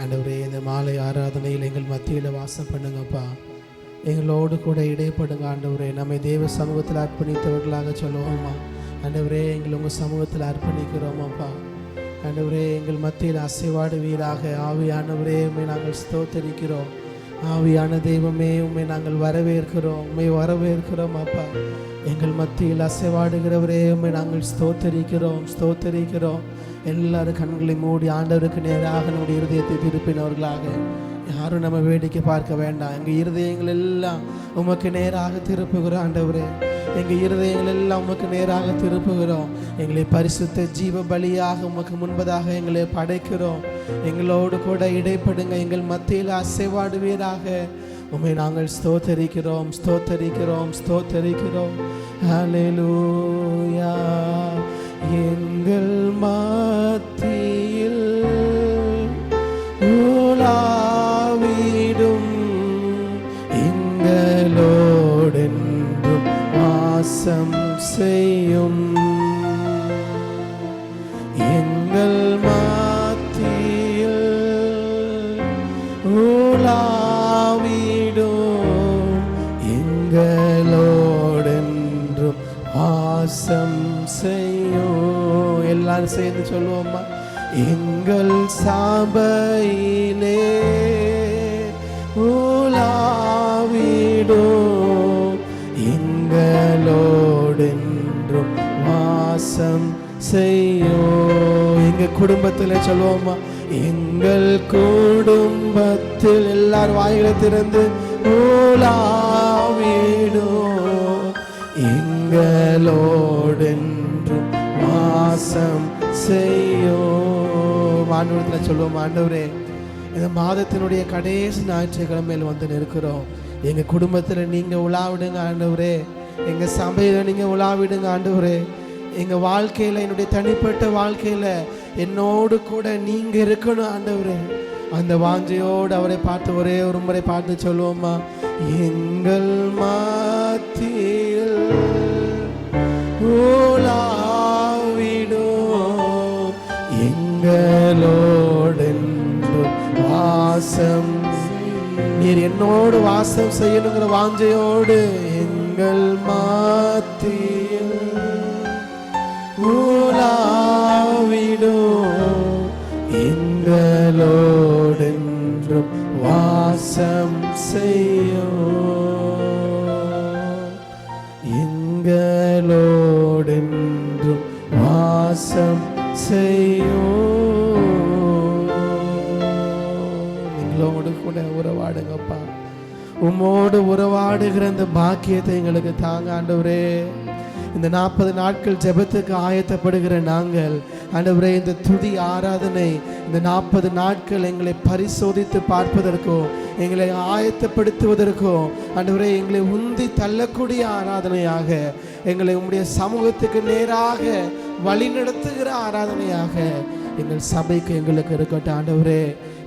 ஆண்டவரே, இந்த மாலை ஆராதனையில் எங்கள் மத்தியில் வாசம் பண்ணுங்கப்பா. எங்களோடு கூட இடைப்படுங்க ஆண்டவரே. நம்மை தேவ சமூகத்தில் அர்ப்பணித்தவர்களாக சொல்லுவோம்மா. ஆண்டவரே, எங்கள் உங்கள் சமூகத்தில் அர்ப்பணிக்கிறோமாப்பா. ஆண்டவரே, எங்கள் மத்தியில் அசைவாடுவீராக. ஆவியானவரே, உம்மை நாங்கள் ஸ்தோத்தரிக்கிறோம். ஆவியான தெய்வமே, உம்மை நாங்கள் வரவேற்கிறோம். உம்மை வரவேற்கிறோம் அப்பா. எங்கள் மத்தியில் அசைவாடுகிறவரே, உம்மை நாங்கள் ஸ்தோத்தரிக்கிறோம். எல்லாரும் கண்களை மூடி ஆண்டவருக்கு நேராக நம்முடைய இருதயத்தை திருப்பினவர்களாக. யாரும் நம்ம வேடிக்கை பார்க்க வேண்டாம். எங்கள் இருதயங்கள் எல்லாம் உமக்கு நேராக திருப்புகிறோம் ஆண்டவரே. எங்கள் இருதயங்கள் எல்லாம் உமக்கு நேராக திருப்புகிறோம். எங்களை பரிசுத்த ஜீவ பலியாக உமக்கு முன்பதாக எங்களை படைக்கிறோம். எங்களோடு கூட இடைப்படுங்க. எங்கள் மத்தியில் அசைவாடுவீராக. உம்மை நாங்கள் ஸ்தோத்தரிக்கிறோம். ஹல்லேலூயா. எங்கள் மத்தியில் உலாவிடும் எங்களோடென்றும் வாசம் செய்யும். எங்கள் மத்தியில் உலாவிடும் எங்களோடென்றும் வாசம் செய்யும். எல்லாரும் சேர்ந்து சொல்லுவோம்மா. எங்கள் சபையிலே உலாவிடும் எங்களோடென்றும் வாசம் செய்யும். எங்க குடும்பத்தில் சொல்லுவோம்மா. எங்கள் குடும்பத்தில் எல்லாரும் வாய்களை திறந்து உலாவிடும் எங்களோடென்றும் வாசம் செய்யும். ஆண்டவரத்தில் சொல்லுவோம். ஆண்டவரே, இந்த மாதத்தினுடைய கடைசி ஞாயிற்றுக்கிழமையில் வந்து நிற்கிறோம். எங்கள் குடும்பத்தில் நீங்கள் உலாவிடுங்க ஆண்டவரே. எங்கள் சபையில் நீங்கள் உலாவிடுங்க ஆண்டவரே. எங்கள் வாழ்க்கையில், என்னுடைய தனிப்பட்ட வாழ்க்கையில் என்னோடு கூட நீங்கள் இருக்கணும் ஆண்டவரே. அந்த வாஞ்சையோடு அவரை பார்த்து ஒரே ஒரு முறை பார்த்து சொல்லுவோம்மா. எங்கள் மத்தியில் உலாவிடும் எங்களோடென்றும் வாசம். நீர் என்னோடு வாசம் செய்யணுங்கிற வாஞ்சையோடு எங்கள் மத்தியில் உலாவிடும் எங்களோடென்றும் வாசம் செய்யும். எங்களோடென்றும் வாசம் செய்யும். எங்களோடு கூட உறவாடுங்கப்பா. உம்மோடு உறவாடுகிற இந்த பாக்கியத்தை எங்களுக்கு தாங்க ஆண்டவரே. இந்த 40 நாட்கள் ஜெபத்துக்கு ஆயத்தப்படுகிற நாங்கள் ஆண்டவரே, இந்த துதி ஆராதனை இந்த 40 நாட்கள் எங்களை பரிசோதித்து பார்ப்பதற்கோ, எங்களை ஆயத்தப்படுத்துவதற்கோ ஆண்டவரே, எங்களை உந்தி தள்ளக்கூடிய ஆராதனையாக, எங்களை உம்முடைய சமூகத்துக்கு நேராக வழி நடத்துகிற ஆராதனையாக எங்கள் சபைக்கு எங்களுக்கு இருக்கட்டும் ஆண்டவரே.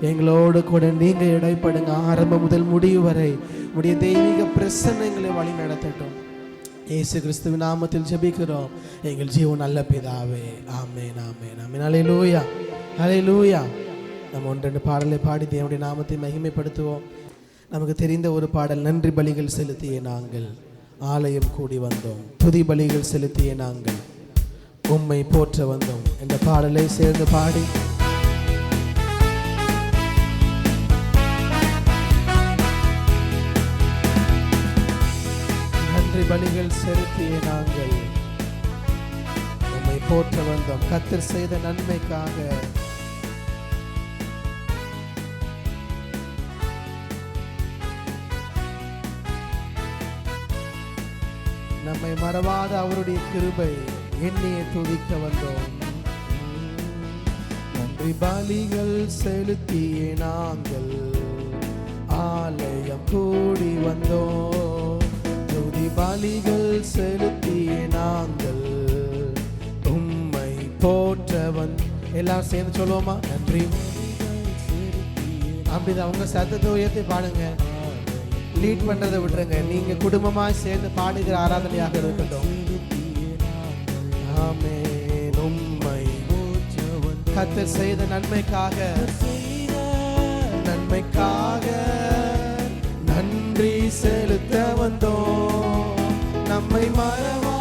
எங்களோடு கூட நீங்க இடைப்படுங்க. ஆரம்பம் முதல் முடிவு வரை உடைய தெய்வீக பிரசன்னம் எங்களை வழி நடத்தட்டும். இயேசு கிறிஸ்துவின் நாமத்தில் ஜெபிக்கிறோம் எங்கள் ஜீவன் நல்ல பிதாவே. ஆமென், ஆமென், ஆமென். ஹல்லேலூயா, ஹல்லேலூயா. நம்ம 1-2 பாடலை பாடி தேவனுடைய நாமத்தை மகிமைப்படுத்துவோம். நமக்கு தெரிந்த ஒரு பாடல், நன்றி பலிகள் செலுத்திய நாங்கள் ஆலயம் கூடி வந்தோம், துதி பலிகள் செலுத்திய நாங்கள் உம்மை போற்ற வந்தோம் என்ற பாடலை சேர்ந்து பாடி பலிகள் செலுத்திய நாங்கள் உம்மை போற்ற வந்தோம். கர்த்தர் செய்த நன்மைக்காக நம்மை மறவாத அவருடைய கிருபை எண்ணியை துதிக்க வந்தோம். நன்றி பலிகள் செலுத்திய நாங்கள் ஆலயம் கூடி வந்தோம். துதி பலிகள் செலுத்திய நாங்கள் உம்மை போற்றவன். எல்லாரும் சேர்ந்து சொல்லுவோமா? நன்றி. அப்படிதான் அவங்க சத்தத்தை உயர்த்தி பாடுங்க. லீட் பண்றதை விட்டுருங்க. நீங்க குடும்பமா சேர்ந்து பாடுகிற ஆராதனையாக இருக்கட்டும். ஆமென். உம்மை கர்த்தர் செய்த நன்மைக்காக நன்மைக்காக நன்றி செலுத்த வந்தோம். நம்மை மறவா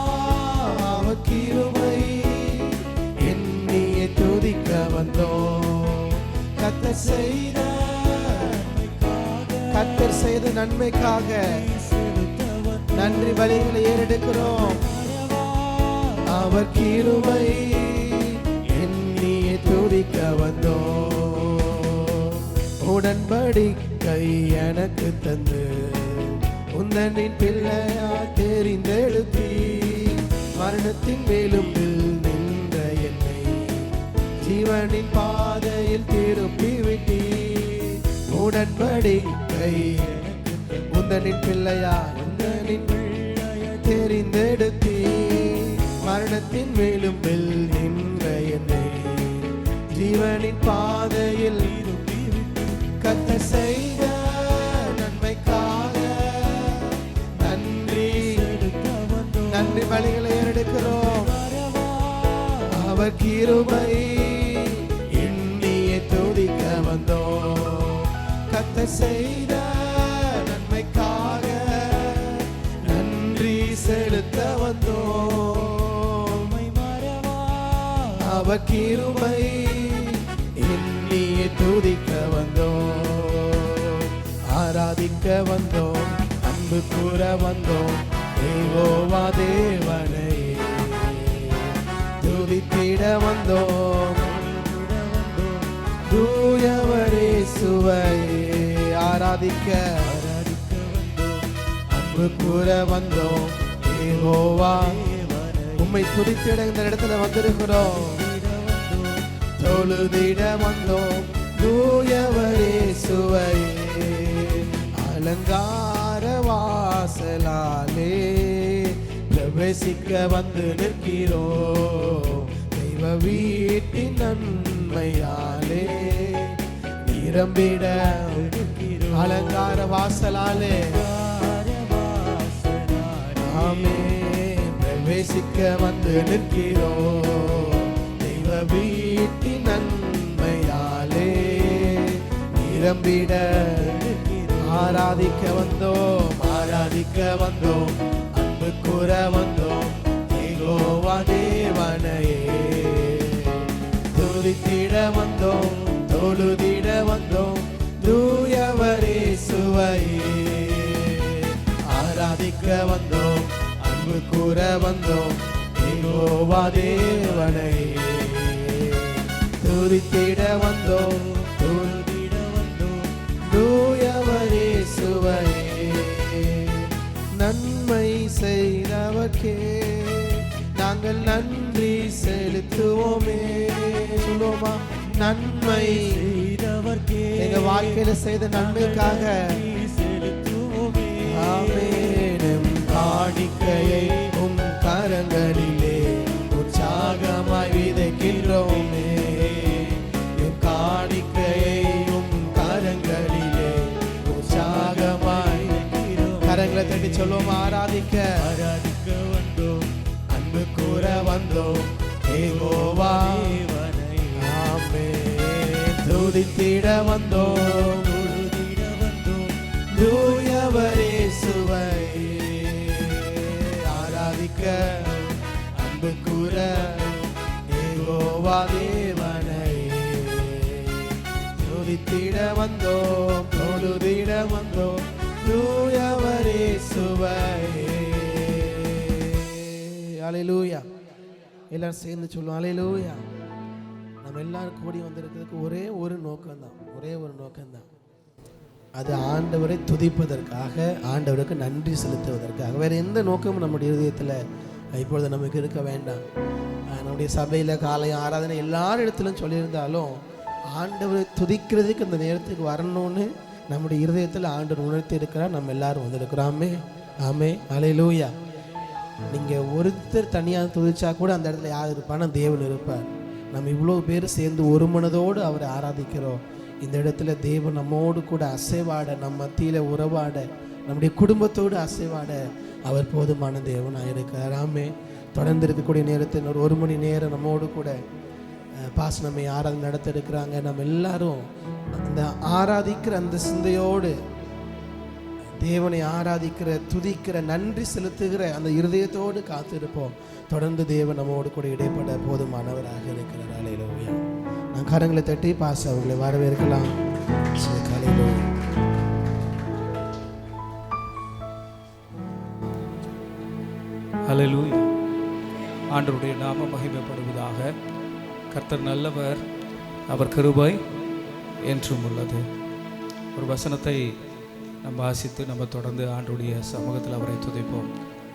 அவர் கிருபை எண்ணியே துதிக்க வந்தோம். கர்த்தர் செய்த நன்மைக்காக நன்றி பலிகளை ஏறெடுக்கிறோம். அவர் கிருபை எண்ணியே துதிக்க வந்தோம். உடன்படிக்கை எனக்கு தந்து உந்தனின் பிள்ளையா தெரிந்தெடுத்தி மரணத்தின் மேலும்பில் நின்ற என்னை ஜீவனின் பாதையில் திருப்பி விட்டி. உடன்படிக்கை உந்தனின் பிள்ளையா தெரிந்தெடுத்தி மரணத்தின் மேலும்பில் நின்ற என்னை ஜீவனின் பாதையில் கர்த்தர் செய்த நன்மைக்காக நன்றி பலிகளை ஏறெடுக்கிறோம். அவர் கிருபை எண்ணியே துதிக்க வந்தோம். கர்த்தர் செய்த நன்மைக்காக நன்றி செலுத்த வந்தோம். அவர் கிருபை எண்ணியே துதிக்க வந்தோம். ஆராதிக்க வந்தோம், அன்பு கூற வந்தோம். யெகோவா தேவனை துதித்திட வந்தோம். தூயவரே இயேசுவை ஆராதிக்க அன்பு கூற வந்தோம். யெகோவா உம்மை துதித்திட இந்த இடத்துல வந்திருக்கிறோம். தொழுதிட வந்தோம். தூயவரே இயேசுவை அலங்கார வாசலாலே பிரவேசிக்க வந்து நிற்கிறோம். தெய்வ வீட்டின் நன்மையாலே நிரம்பிட அலங்கார வாசலாலே ஆமென் பிரவேசிக்க வந்து நிற்கிறோம். தெய்வ வீட்டின் நன்மையாலே நிரம்பிட ஆராதிக்க வந்தோம். அன்பு கூற வந்தோம். யெகோவா தேவனையே துதித்திட வந்தோம். தொழுதிட வந்தோம். தூயவரே இயேசுவையே ஆராதிக்க வந்தோம். அன்பு கூற வந்தோம். யெகோவா தேவனையே துதித்திட வந்தோம். தூயவரே இயேசுவையே நன்மை செய்தவர்க்கே நாங்கள் நன்றி செலுத்துவோமே. சொல்லுவோமா? நன்மை செய்தவர்க்கே எங்க வாழ்க்கையில செய்த நன்மைக்காக செலுத்துவோமே. ஆமென். காணிக்கையை உம் கரங்களிலே உற்சாகமாய் விதைக்கின்றோமே. காணிக்கையை உம் கரங்களிலே உற்சாகமாய் கரங்களை தட்டி சொல்லுவோம். ஆராதிக்க வந்தோம். அன்பு கூற வந்தோம். யெகோவா ஆமென். துதித்திட வந்தோம். தூயவரே இயேசுவை ஆராதிக்க அன்பு கூற யெகோவா தேவனை துதித்திட வந்தோம். தொழுதிட வந்தோம். தூயவரே இயேசுவை. அல்லேலூயா. எல்லாரும் சேர்ந்து சொல்லுவோம் அல்லேலூயா. நம்ம எல்லாரும் கூடி வந்திருக்கிறதுக்கு ஒரே ஒரு நோக்கம்தான். அது ஆண்டவரை துதிப்பதற்காக, ஆண்டவருக்கு நன்றி செலுத்துவதற்காக. வேற எந்த நோக்கமும் நம்முடைய இதயத்தில் இப்பொழுது நமக்கு இருக்க வேண்டாம். நம்முடைய சபையில் காலை ஆராதனை எல்லார் இடத்துலையும் சொல்லியிருந்தாலும் ஆண்டவரை துதிக்கிறதுக்கு இந்த நேரத்துக்கு வரணும்னு நம்முடைய இருதயத்தில் ஆண்டவர் உணர்த்தி இருக்கிறார். நம்ம எல்லாரும் வந்திருக்கிறோமே. ஆமே. அல்லேலூயா. நீங்கள் ஒருத்தர் தனியாக துதிச்சா கூட அந்த இடத்துல யார் இருப்பானா? தேவன் இருப்பார். நம்ம இவ்வளோ பேர் சேர்ந்து ஒரு மனதோடு அவரை ஆராதிக்கிறோம். இந்த இடத்துல தேவன் நம்மோடு கூட அசைவாட, நம்ம மத்தியில் உறவாட, நம்முடைய குடும்பத்தோடு அசைவாட அவர் போதுமான தேவனாக இருக்கிறார். ஆமே. தொடர்ந்து இருக்கக்கூடிய நேரத்தில் ஒரு மணி நேரம் நம்மோடு கூட பாஸ் நம்மை ஆராதனை நடத்திருக்கிறாங்க. நம்ம எல்லாரும் அந்த ஆராதிக்கிற அந்த சிந்தையோடு தேவனை ஆராதிக்கிற, துதிக்கிற, நன்றி செலுத்துகிற அந்த இருதயத்தோடு காத்திருப்போம். தொடர்ந்து தேவன் நம்மோடு கூட இடைப்பட போதுமானவராக இருக்கிறார். அல்லேலூயா. நான் கரங்களை தட்டி பாஸ் அவர்களை வரவேற்கலாம். அல்லேலூயா. ஆண்டவருடைய நாமம் மகிமைப்படுவதாக. கர்த்தர் நல்லவர், அவர் கிருபை என்றும் உள்ளது. ஒரு வசனத்தை நம்ம வாசித்து நம்ம தொடர்ந்து ஆண்டவருடைய சமூகத்தில் அவரை துதிப்போம்.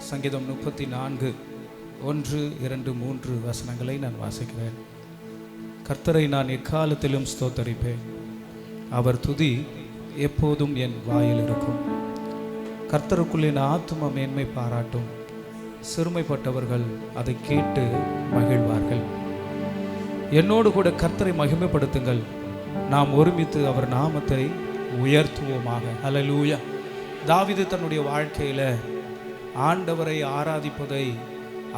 சங்கீதம் 34 1, 2, 3 வசனங்களை நான் வாசிக்கிறேன். கர்த்தரை நான் எக்காலத்திலும் ஸ்தோத்தரிப்பேன், அவர் துதி எப்போதும் என் வாயில் இருக்கும். கர்த்தருக்குள் என் ஆத்தும மேன்மை பாராட்டும், சிறுமைப்பட்டவர்கள் அதை கேட்டு மகிழ்வார்கள். என்னோடு கூட கர்த்தரை மகிமைப்படுத்துங்கள், நாம் ஒருமித்து அவர் நாமத்தை உயர்த்துவோமாக. அல்லேலூயா. தாவீது தன்னுடைய வாழ்க்கையில் ஆண்டவரை ஆராதிப்பதை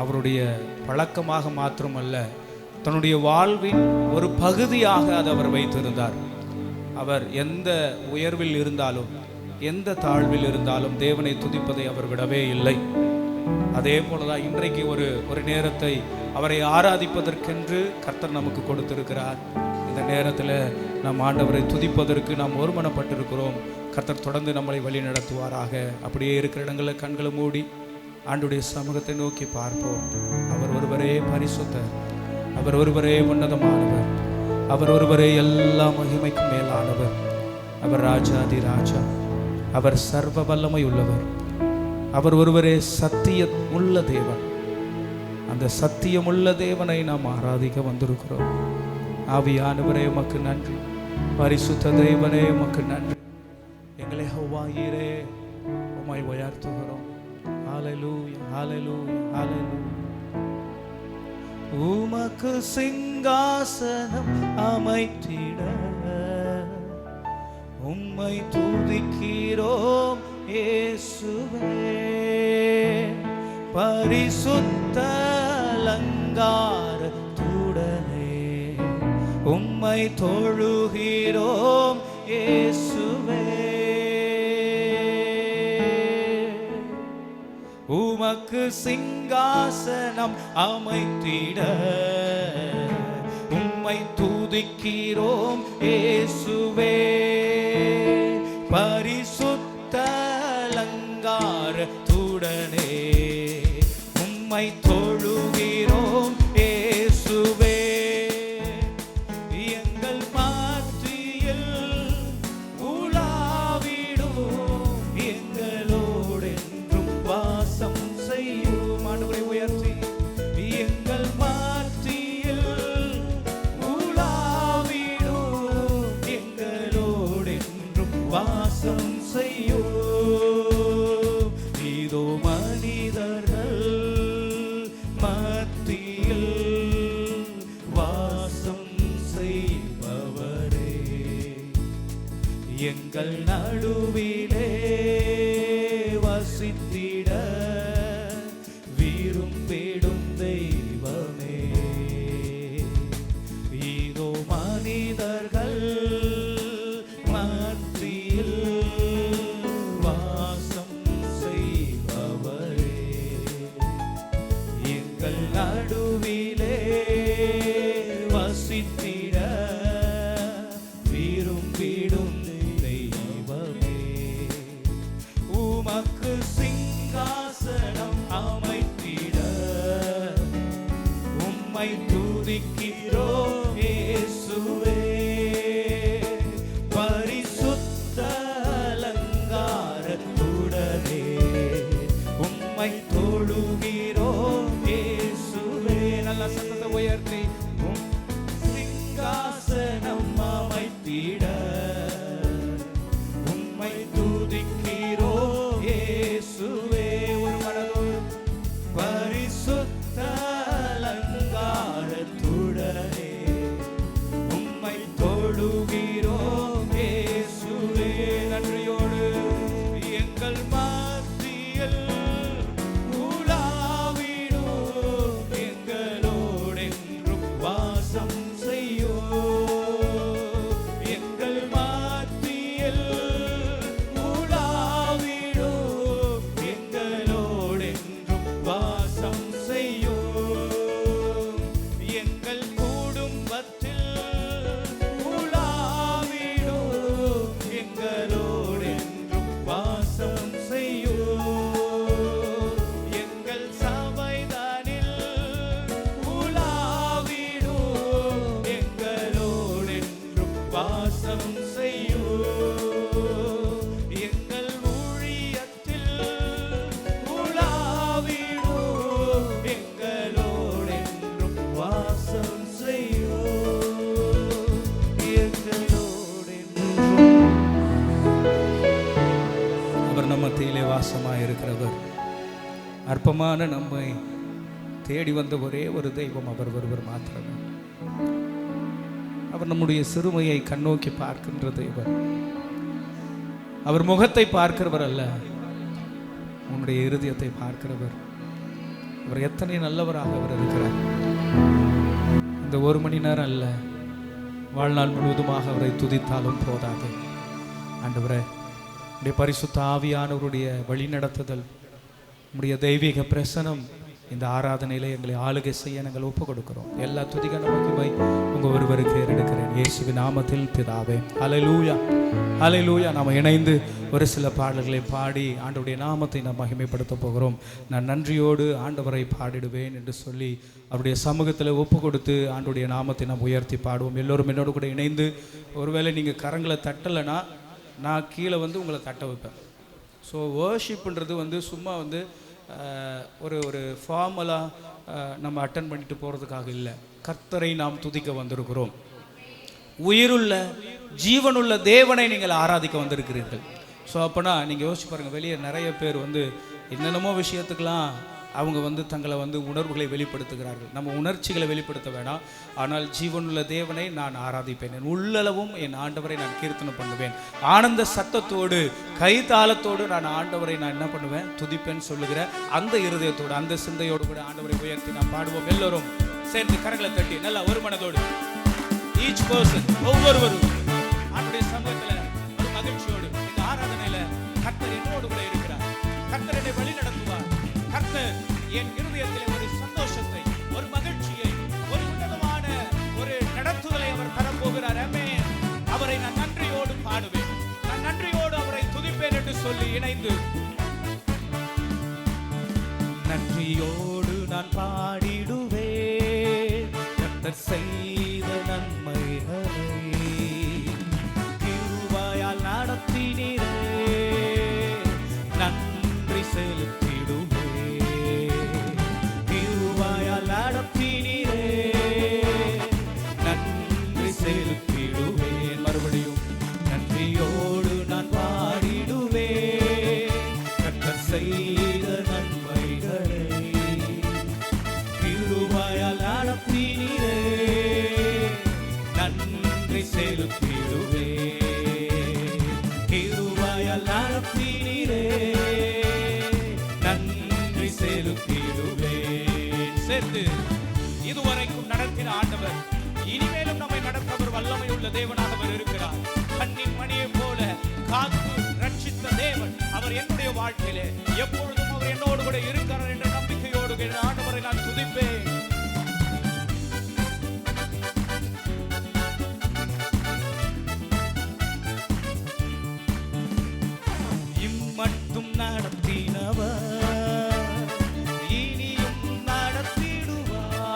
அவருடைய பழக்கமாக மாத்திரமல்ல, தன்னுடைய வாழ்வின் ஒரு பகுதியாக அதை அவர் வைத்திருந்தார். அவர் எந்த உயர்வில் இருந்தாலும் எந்த தாழ்வில் இருந்தாலும் தேவனை துதிப்பதை அவர் விடவே இல்லை. அதே போலதான் இன்றைக்கு ஒரு நேரத்தை அவரை ஆராதிப்பதற்கென்று கர்த்தர் நமக்கு கொடுத்திருக்கிறார். இந்த நேரத்தில் நம் ஆண்டவரை துதிப்பதற்கு நாம் ஒருமனப்பட்டிருக்கிறோம். கர்த்தர் தொடர்ந்து நம்மளை வழி நடத்துவாராக. அப்படியே இருக்கிற இடங்களில் கண்களை மூடி ஆண்டுடைய சமூகத்தை நோக்கி பார்ப்போம். அவர் ஒருவரே பரிசுத்தர், அவர் ஒருவரே உன்னதமானவர், அவர் ஒருவரே எல்லா மகிமைக்கும் மேலானவர். அவர் ராஜாதி ராஜா, அவர் சர்வ வல்லமை உள்ளவர், அவர் ஒருவரே சத்தியம் உள்ள தேவன். அந்த சத்தியமுள்ள தேவனை நாம் ஆராதிக்க வந்திருக்கிறோம். ஆவியானவரே உமக்கு நன்றி, பரிசுத்த தேவனே உமக்கு நன்றி. எங்களை யெகோவாயீரே உம்மை உயர்த்துகிறோம். ஹல்லேலூயா, ஹல்லேலூயா, ஹல்லேலூயா. உமக்கு சிங்காசனம் அமைத்திட உம்மை துதிக்கிறோம் இயேசுவே. பரிசுத்த அலங்காரத்துடனே உம்மை தொழுகிறோம் இயேசுவே. உமக்கு சிங்காசனம் அமைத்திட உம்மை துதிக்கிறோம் இயேசுவே. பரிசுத்த அலங்காரத்துடனே உம்மை தொழுகிறோம் இயேசுவே. எங்கள் மத்தியில் உலாவிடும், எங்களோடு என்றும் வாசம் செய்யும். ஆண்டவரை உயர்த்தி எங்கள் மத்தியில் உலாவிடும், எங்களோடு என்றும் வாசம் செய்யும். இதோ மனிதர்கள் மத்தியில் வாசம் செய்பவரே, எங்கள் நடுவிலே வசித்திட விரும்பிடும் தெய்வமே. இதோ மனிதர்கள் மத்தியில் வாசம் செய்பவரே, எங்கள் நடுவிலே வசித்திட விரும்பிடும் தெய்வமே. உமக்கு சிங்காசனம் அமைத்திட உம்மை துதிக்கிறோம் இயேசுவே. பரிசுத்த அலங்காரத்துடனே உம்மை தொழுகிறோம் இயேசுவே. நல்ல சத்தத்தை உயர்த்தி சிங்காசனம் அமைத்திட உம்மை துதிக்கிறோம் இயேசுவே. ஒரு மனதோடு பரிசுத்த அலங்காரத்துடனே உம்மை தொழுகிறோம் இயேசுவே. நன்றியோடு எங்கள் மத்தியில் உலாவிடும், எங்களோடு என்றும் அற்பமான நம்மை தேடி வந்த ஒரே ஒரு தெய்வம் அவர் ஒருவர் மாத்திரமே. அவர் நம்முடைய சிறுமையை கண்ணோக்கி பார்க்கின்ற தெய்வம். அவர் முகத்தை பார்க்கிறவர் அல்ல, உன்னுடைய இருதயத்தை பார்க்கிறவர். அவர் எத்தனை நல்லவராக அவர் இருக்கிறார். இந்த ஒரு மணி நேரம் அல்ல, வாழ்நாள் முழுவதுமாக அவரை துதித்தாலும் போதாது. ஆண்டவரே, உடைய பரிசுத்த ஆவியானவருடைய வழிநடத்துதல், உடைய தெய்வீக பிரசனம் இந்த ஆராதனையில எங்களை ஆளுகை செய்ய நாங்கள் ஒப்பு கொடுக்கிறோம். எல்லா துதிகான மகிமை உங்க ஒருவருக்கு எடுக்கிறேன், இயேசுவின் நாமத்தில் பிதாவே. ஹல்லேலூயா, ஹல்லேலூயா. நாம் இணைந்து ஒரு சில பாடல்களை பாடி ஆண்டவருடைய நாமத்தை நாம் மகிமைப்படுத்த போகிறோம். நான் நன்றியோடு ஆண்டவரை பாடிடுவேன் என்று சொல்லி அவருடைய சமூகத்தில் ஒப்பு கொடுத்து ஆண்டவருடைய நாமத்தை நாம் உயர்த்தி பாடுவோம். எல்லோரும் என்னோடு கூட இணைந்து, ஒருவேளை நீங்கள் கரங்களை தட்டலைன்னா நான் கீழே உங்களை தட்ட வைப்பேன். ஸோ வர்ஷிப்புன்றது சும்மா ஒரு ஃபார்மலாக நம்ம அட்டன் பண்ணிட்டு போகிறதுக்காக இல்லை. கர்த்தரை நாம் துதிக்க வந்திருக்கிறோம். உயிருள்ள ஜீவனுள்ள தேவனை நீங்கள் ஆராதிக்க வந்திருக்கிறீர்கள். ஸோ அப்போனா நீங்கள் யோசிச்சு பாருங்கள், வெளியே நிறைய பேர் என்னென்னமோ விஷயத்துக்கெலாம் அவங்க தங்களை உணர்வுகளை வெளிப்படுத்துகிறார்கள். நம்ம உணர்ச்சிகளை வெளிப்படுத்த வேணாம், ஆனால் ஜீவனுள்ள தேவனை நான் ஆராதிப்பேன். என் உள்ளளவும் என் ஆண்டவரை நான் கீர்த்தனம் பண்ணுவேன். ஆனந்த சத்தத்தோடு கைதாளத்தோடு நான் ஆண்டவரை நான் என்ன பண்ணுவேன், துதிப்பேன் சொல்லுகிற அந்த இருதயத்தோடு அந்த சிந்தையோடு கூட ஆண்டவரை உயர்த்தி நாம் பாடுவோம். எல்லோரும் சேர்ந்து கரங்களை தட்டி நல்லா ஒரு மனதோடு ஈச் பர்சன் ஒவ்வொருவரும் ஆண்டவருடைய சமூகத்தில் ஒரு மகிழ்ச்சியோடு இந்த ஆராதனையில கர்த்தர் என்னோடு கூட இருக்கிறார், கர்த்தர் என்னை வழி நடத்துவார், கர்த்தர் என் இருதயத்தில் ஒரு சந்தோஷத்தை, ஒரு மகிழ்ச்சியை, ஒரு உன்னதமான ஒரு நடத்துதலை அவர் தரப்போகிறார். ஆமென். அவரை நான் நன்றியோடு பாடுவேன், நான் நன்றியோடு அவரை துதிப்பேன் என்று சொல்லி இணைந்து நன்றியோடு நான் பாடிடுவேன் கர்த்தர் செய்த நன்மைகளை, கிருபையால் நடத்தினீரே நன்றி செலுத்திடுவேன், கிருபையால் நடத்தினீரே நன்றி செலுத்திடுவேன். மறுபடியும் நன்றியோடு நான் பாடிடுவேன் கர்த்தர் செய்த நன்மைகளை, கிருபையால் நடத்தினீரே நன்றி செலுத்திடுவேன், கிருபையால் நடத்தினீரே நன்றி செலுத்திடுவேன். சேர்த்து இதுவரைக்கும் நடத்தின ஆண்டவர் இனிமேலும் நம்மை நடத்தவர் வல்லமை உள்ள தேவனாக இருக்கிறார். கண்ணின் மணியை போல காத்து ரட்சித்த தேவன் அவர் என்னுடைய வாழ்க்கையிலே எப்பொழுதும் அவர் என்னோடு கூட இருக்கிறார் என்ற நம்பிக்கையோடு ஆண்டவரை நான் துதிப்பேன். இம்மட்டும் நடத்தினவர் இனியும் நடத்திடுவார்,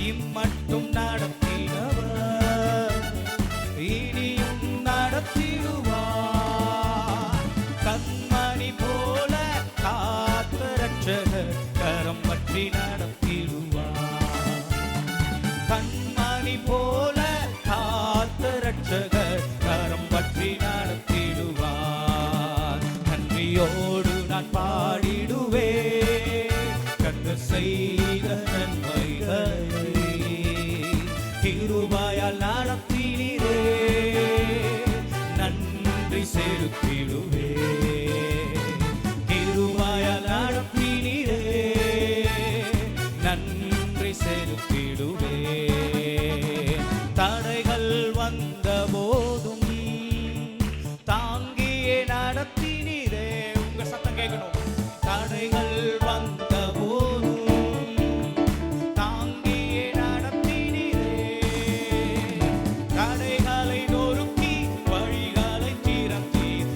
இம்மட்டும் நடத்தினவர் இனியும் நடத்திடுவார். கண்மணி போல காத்த ரட்சகர் கரம் பற்றி நடத்திடுவார், கண்மணி போல காத்த ரட்சகர் கரம் பற்றி நடத்திடுவார். நன்றியோடு நான் பாடிடுவேன் கர்த்தர் செய்த நன்மைகளை, கிருபையால் நடத்தினீரே நன்றி செலுத்திடுவேன், கிருபையால் நடத்தினீரே நன்றி செலுத்திடுவேன். தடைகள் வந்த போதும் தாங்கியே நடத்தினீரே. உங்க சத்தம் கேட்கணும். தடைகள் வந்த போதும் தாங்கியே நடத்தினீரே, தடைகளை நொறுக்கி வழிகளை திறந்தீர்,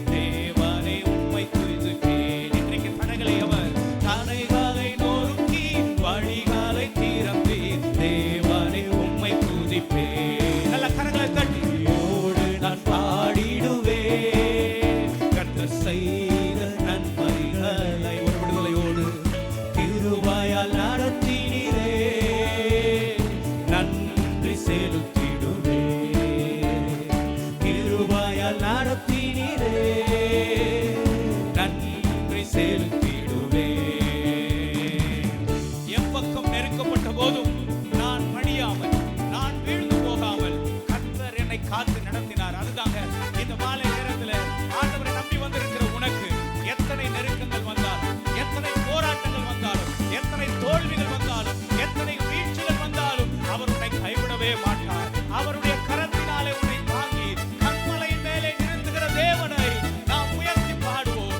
போதும் நான் மடியாமல், நான் வீழ்ந்து போகாமல் கர்த்தர் என்னை காத்து நடத்தினார். அதுதாங்க இந்த மாலை நேரத்தில் ஆண்டவரை நம்பி வந்திருக்கிற உனக்கு எத்தனை நெருக்கங்கள் வந்தாலும், எத்தனை போராட்டங்கள் வந்தாலும், எத்தனை தோல்விகள் வந்தாலும், எத்தனை வீழ்ச்சிகள் வந்தாலும் அவர் உன்னை கைவிடவே மாட்டார். அவருடைய கரத்தினாலே உன்னை தாங்கி கண்மலையின் மேலே நிறுத்துகிற தேவனை நாம் உயர்த்தி பாடுவோம்.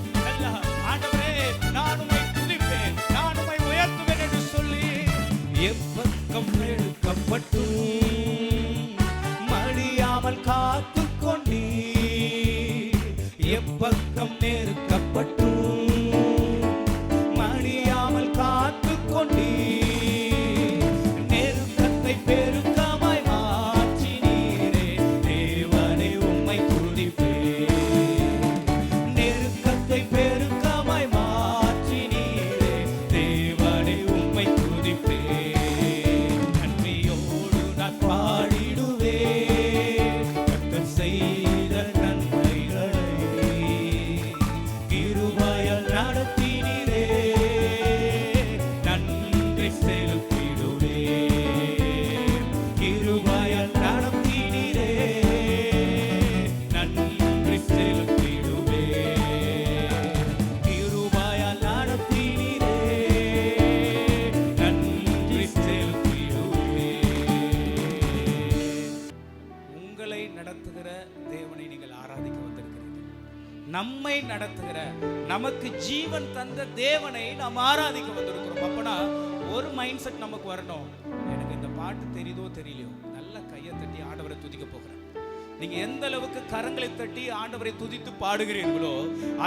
ஆண்டவரே, நான் உம்மை துதிப்பேன், நான் உம்மை உயர்த்துவேன் என்று சொல்லி எப்பக்கம் எடுக்கப்பட்டு மடியாமல் காத்து கொண்டீ, எப்பக்கம் நெருக்கப்பட்டு மடியாமல் காத்து கொண்டீ, நெருக்கத்தை பெருக்கமாய் மாற்றினீரே தேவனே உம்மை துதிப்பேன், நெருக்கத்தை பெருக்கமாய் மாற்றினீரே தேவனே உம்மை துதிப்பேன், நன்றியோடு நான் பாடிடுவேன் கர்த்தர் செய்த நன்மைகளை, கிருபையால் நடத்தினீரே நன்றி செலுத்திடுவேன், கிருபையால் நடத்தினீரே நன்றி செலுத்திடுவேன், கிருபையால் நடத்தினீரே நன்றி செலுத்திடுவேன். உங்களை நடத்துகிற தேவனை நீங்கள் ஆராதிக்க வந்திருக்கிறீர்கள். நம்மை நடத்துகிற, நமக்கு ஜீவன் தந்த தேவனை நாம் ஆராதிக்க வந்திருக்கிறோம். அப்பனா ஒரு மைண்ட் செட் நமக்கு வரணும். எனக்கு இந்த பாட்டு தெரியுதோ தெரியலையோ, நல்ல கையை தட்டி ஆண்டவரை துதிக்க போகிறேன். நீங்க எந்த அளவுக்கு கரங்களை தட்டி ஆண்டவரை துதித்து பாடுகிறீர்களோ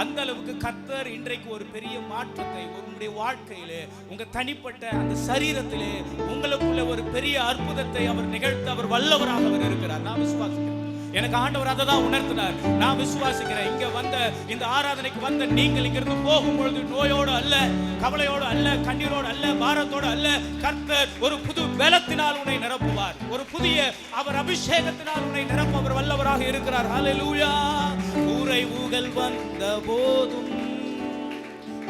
அந்த அளவுக்கு கர்த்தர் இன்றைக்கு ஒரு பெரிய மாற்றத்தை உங்களுடைய வாழ்க்கையிலே, உங்க தனிப்பட்ட அந்த சரீரத்திலே உங்களுக்குள்ள ஒரு பெரிய அற்புதத்தை அவர் நிகழ்த்த அவர் வல்லவராக அவர் இருக்கிறார். நான் விசுவாசிக்கிறேன். எனக்கு ஆண்டவர் அதை தான் உணர்த்தினார். நான் விசுவாசிக்கிறேன். இங்க வந்த இந்த ஆராதனைக்கு வந்த நீங்கள் இங்கிருந்து போகும்பொழுது நோயோடு அல்ல, கவலையோடு அல்ல, கண்ணீரோடு அல்ல, பாரத்தோடு அல்ல, கர்த்தர் ஒரு புது பலத்தினால் உன்னை நிரப்புவார். ஒரு புதிய அவர் அபிஷேகத்தினால் உன்னை நிரப்ப அவர் வல்லவராக இருக்கிறார். ஹல்லேலூயா. குறைவுகள் வந்த போதும்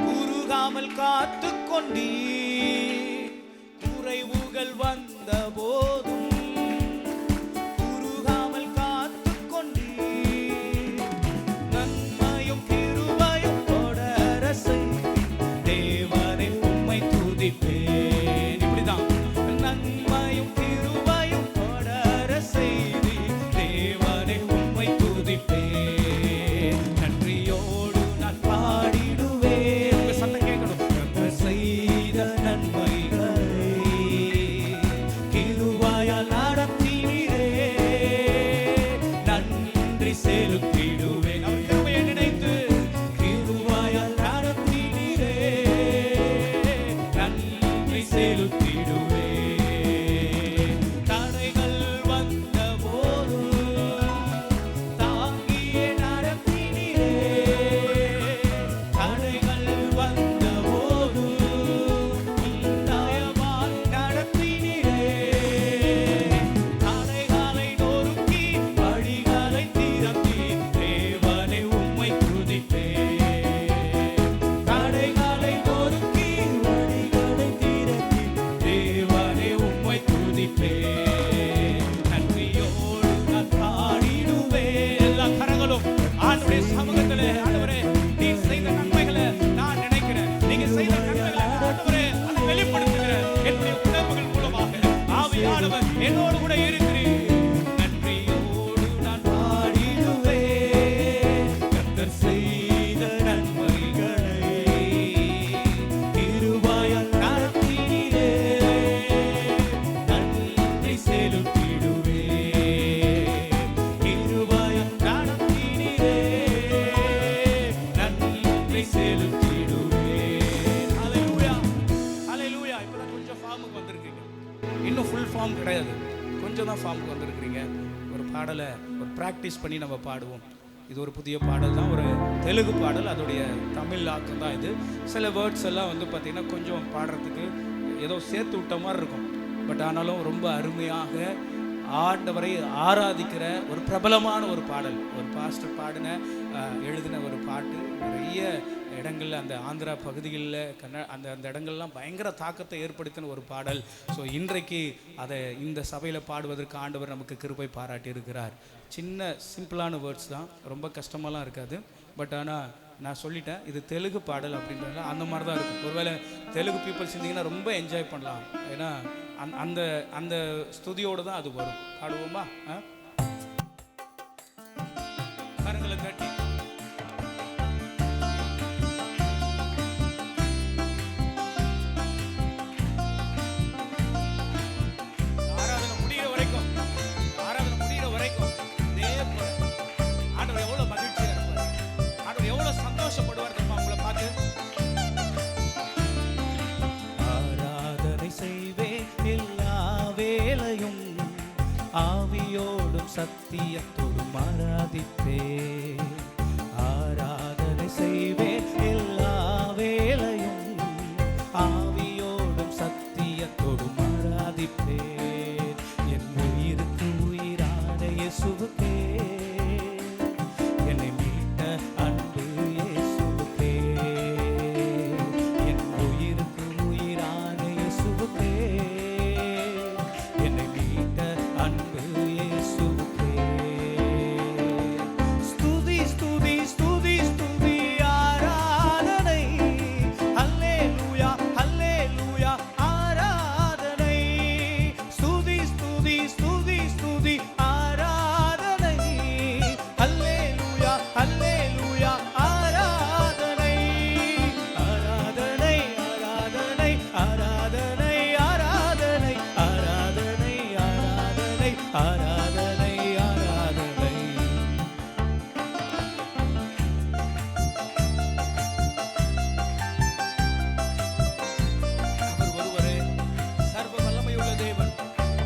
குறுகாமல் காத்து கொண்டீ, குறைவுகள் வந்த போதும் இப்படிதான் நன்மையும் கிருபையும் தொடர செய்தி தேவனே உம்மை துதிப்பேன், நன்றியோடு நான் பாடிடுவேன். உங்க சத்தம் கேட்கணும். கர்த்தர் செய்த நன்மைகளை கிருபையால் நடத்தினீரே நன்றி செலுத்திடுவேன். அவர் கிருபையை நினைத்து கிருபையால் நடத்தினீரே செலுத்திடுவே. தடைகள் வந்த போது தாங்கியே நடத்தினீரே, தடைகள் வந்த போது தயவால் நடத்தினீரே, தடைகளை நொறுக்கி வழிகளை திறத்தி தேவனை உம்மை துதிப்பேன், தடைகளை நொறுக்கி வழிகளை திறத்தி தேவனே உம்மை துதிப்பேன், நன்றியோடு நான் பாடிடுவேன். எல்லா கரங்களும் ஆண்டவருடைய சமூகத்திலே, ஆண்டவரே நீர் செய்த நன்மைகளை நான் நினைக்கிறேன், நீங்க செய்த நன்மைகளை ஆண்டவரே அதை வெளிப்படுத்துகிறேன். என்னுடைய உணர்வுகள் மூலமாக ஆவியானவர் என்னோடு கூட இருக்கிறீர். நன்றியோடு நான் பாடிடுவேன் கர்த்தர் செய்த நன்மைகளை கிருபையால் நடத்தினீரே நன்றி செலுத்திடுவேன், கிருபையால் நடத்தினீரே நன்றி செலுத்திடுவேன். ஹல்லேலூயா, ஹல்லேலூயா. இப்பதான் கொஞ்சம் ஃபார்முக்கு வந்திருக்கீங்க, இன்னும் ஃபுல் ஃபார்ம் கிடையாது, கொஞ்சம் தான் ஃபார்முக்கு வந்திருக்கிறீங்க. ஒரு பாடலை ஒரு ப்ராக்டிஸ் பண்ணி நம்ம பாடுவோம். இது ஒரு புதிய பாடல் தான், ஒரு தெலுங்கு பாடல், அதோடைய தமிழ் ஆக்கம் தான் இது. சில வேர்ட்ஸ் எல்லாம் வந்து பார்த்திங்கன்னா கொஞ்சம் பாடுறதுக்கு ஏதோ சேர்த்து விட்ட மாதிரி இருக்கும். பட் ஆனாலும் ரொம்ப அருமையாக ஆண்டவரை ஆராதிக்கிற ஒரு பிரபலமான ஒரு பாடல். ஒரு பாஸ்டர் பாடின எழுதின ஒரு பாட்டு. நிறைய இடங்களில், அந்த ஆந்திரா பகுதிகளில் அந்த அந்த இடங்கள்லாம் பயங்கர தாக்கத்தை ஏற்படுத்தின ஒரு பாடல். ஸோ இன்றைக்கு அதை இந்த சபையில் பாடுவதற்கு ஆண்டவர் நமக்கு கிருபை பாராட்டி இருக்கிறார். சின்ன சிம்பிளான வேர்ட்ஸ் தான், ரொம்ப கஷ்டமாலாம் இருக்காது. பட் ஆனால் நான் சொல்லிட்டேன், இது தெலுங்கு பாடல் அப்படின்றதுல அந்த மாதிரி தான் இருக்கும். ஒருவேளை தெலுங்கு பீப்புள்ஸ் இருந்தீங்கன்னா ரொம்ப என்ஜாய் பண்ணலாம். ஏன்னா அந்த அந்த ஸ்துதியோடு தான் அது வரும். பாடுவோமா? கரங்களை தட்டி ஆவியோடும் சத்தியத்தோடும் ஆராதிப்பே. ஆராதனை செய்வேன் எல்லா வேளையும், ஆவியோடும் சத்தியத்தோடும் ஆராதிப்பே. என் உயிருக்கு உயிரான இயேசுவுக்கே, என்னை மீட்ட அன்பு இயேசுவுக்கே. என் உயிருக்கு உயிரான இயேசுவுக்கே, என்னை மீட்ட அன்பு இயேசுவுக்கே. ஸ்துதி ஸ்துதி ஸ்துதி ஸ்துதி ஆராதனை. அல்லேலூயா அல்லேலூயா ஆராதனை. ஸ்துதி ஸ்துதி ஸ்துதி ஸ்துதி ஆராதனை. அல்லேலூயா அல்லேலூயா ஆராதனை. ஆராதனை ஆராதனை ஆராதனை ஆராதனை ஆராதனை ஆராதனை ஆராதனை ஆராதனை. அவர் ஒருவரே சர்வ வல்லமையுள்ள தேவன்.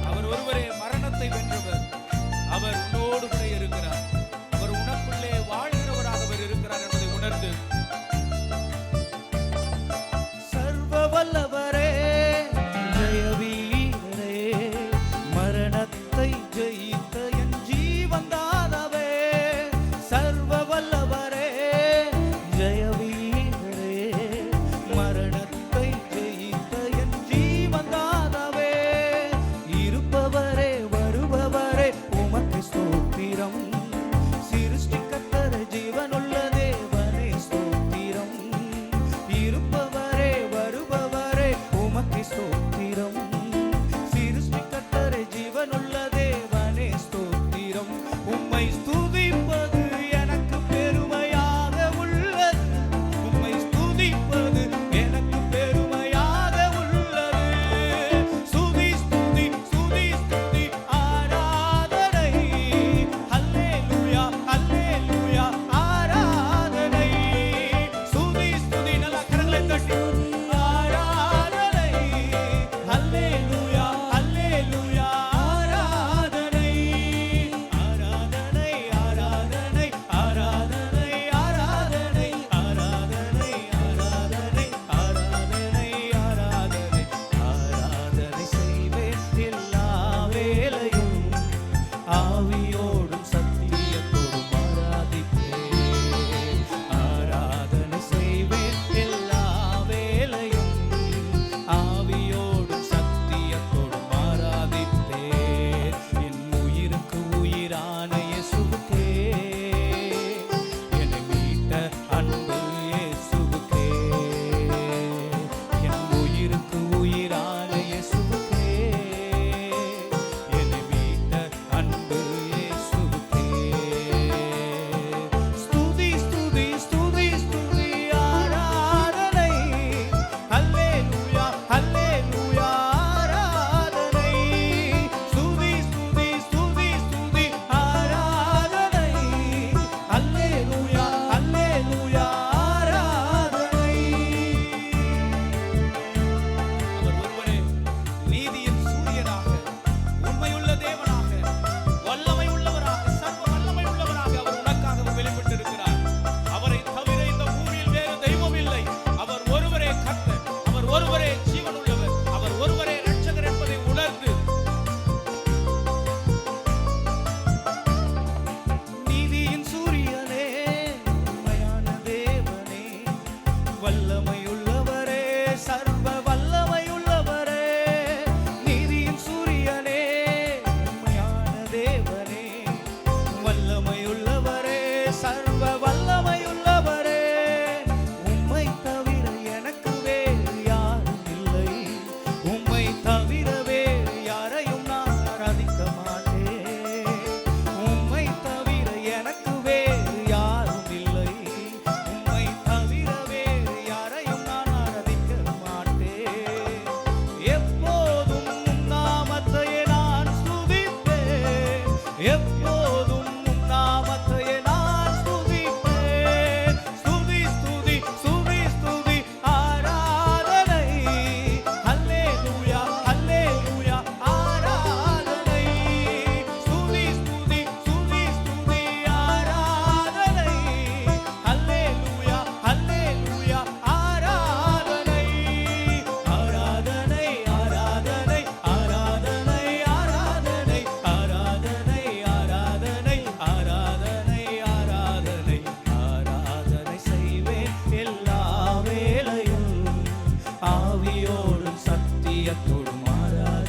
அவர் ஒருவரே மரணத்தை வென்றவர். அவர் உன்னோடு கூட இருக்கிறார். அவர் உனக்குள்ளே வாழ்கிறவராக அவர் இருக்கிறார் என்பதை உணர்ந்து சர்வ வல்லவரே, ஜெய வீரரே, மரணத்தை ஜெய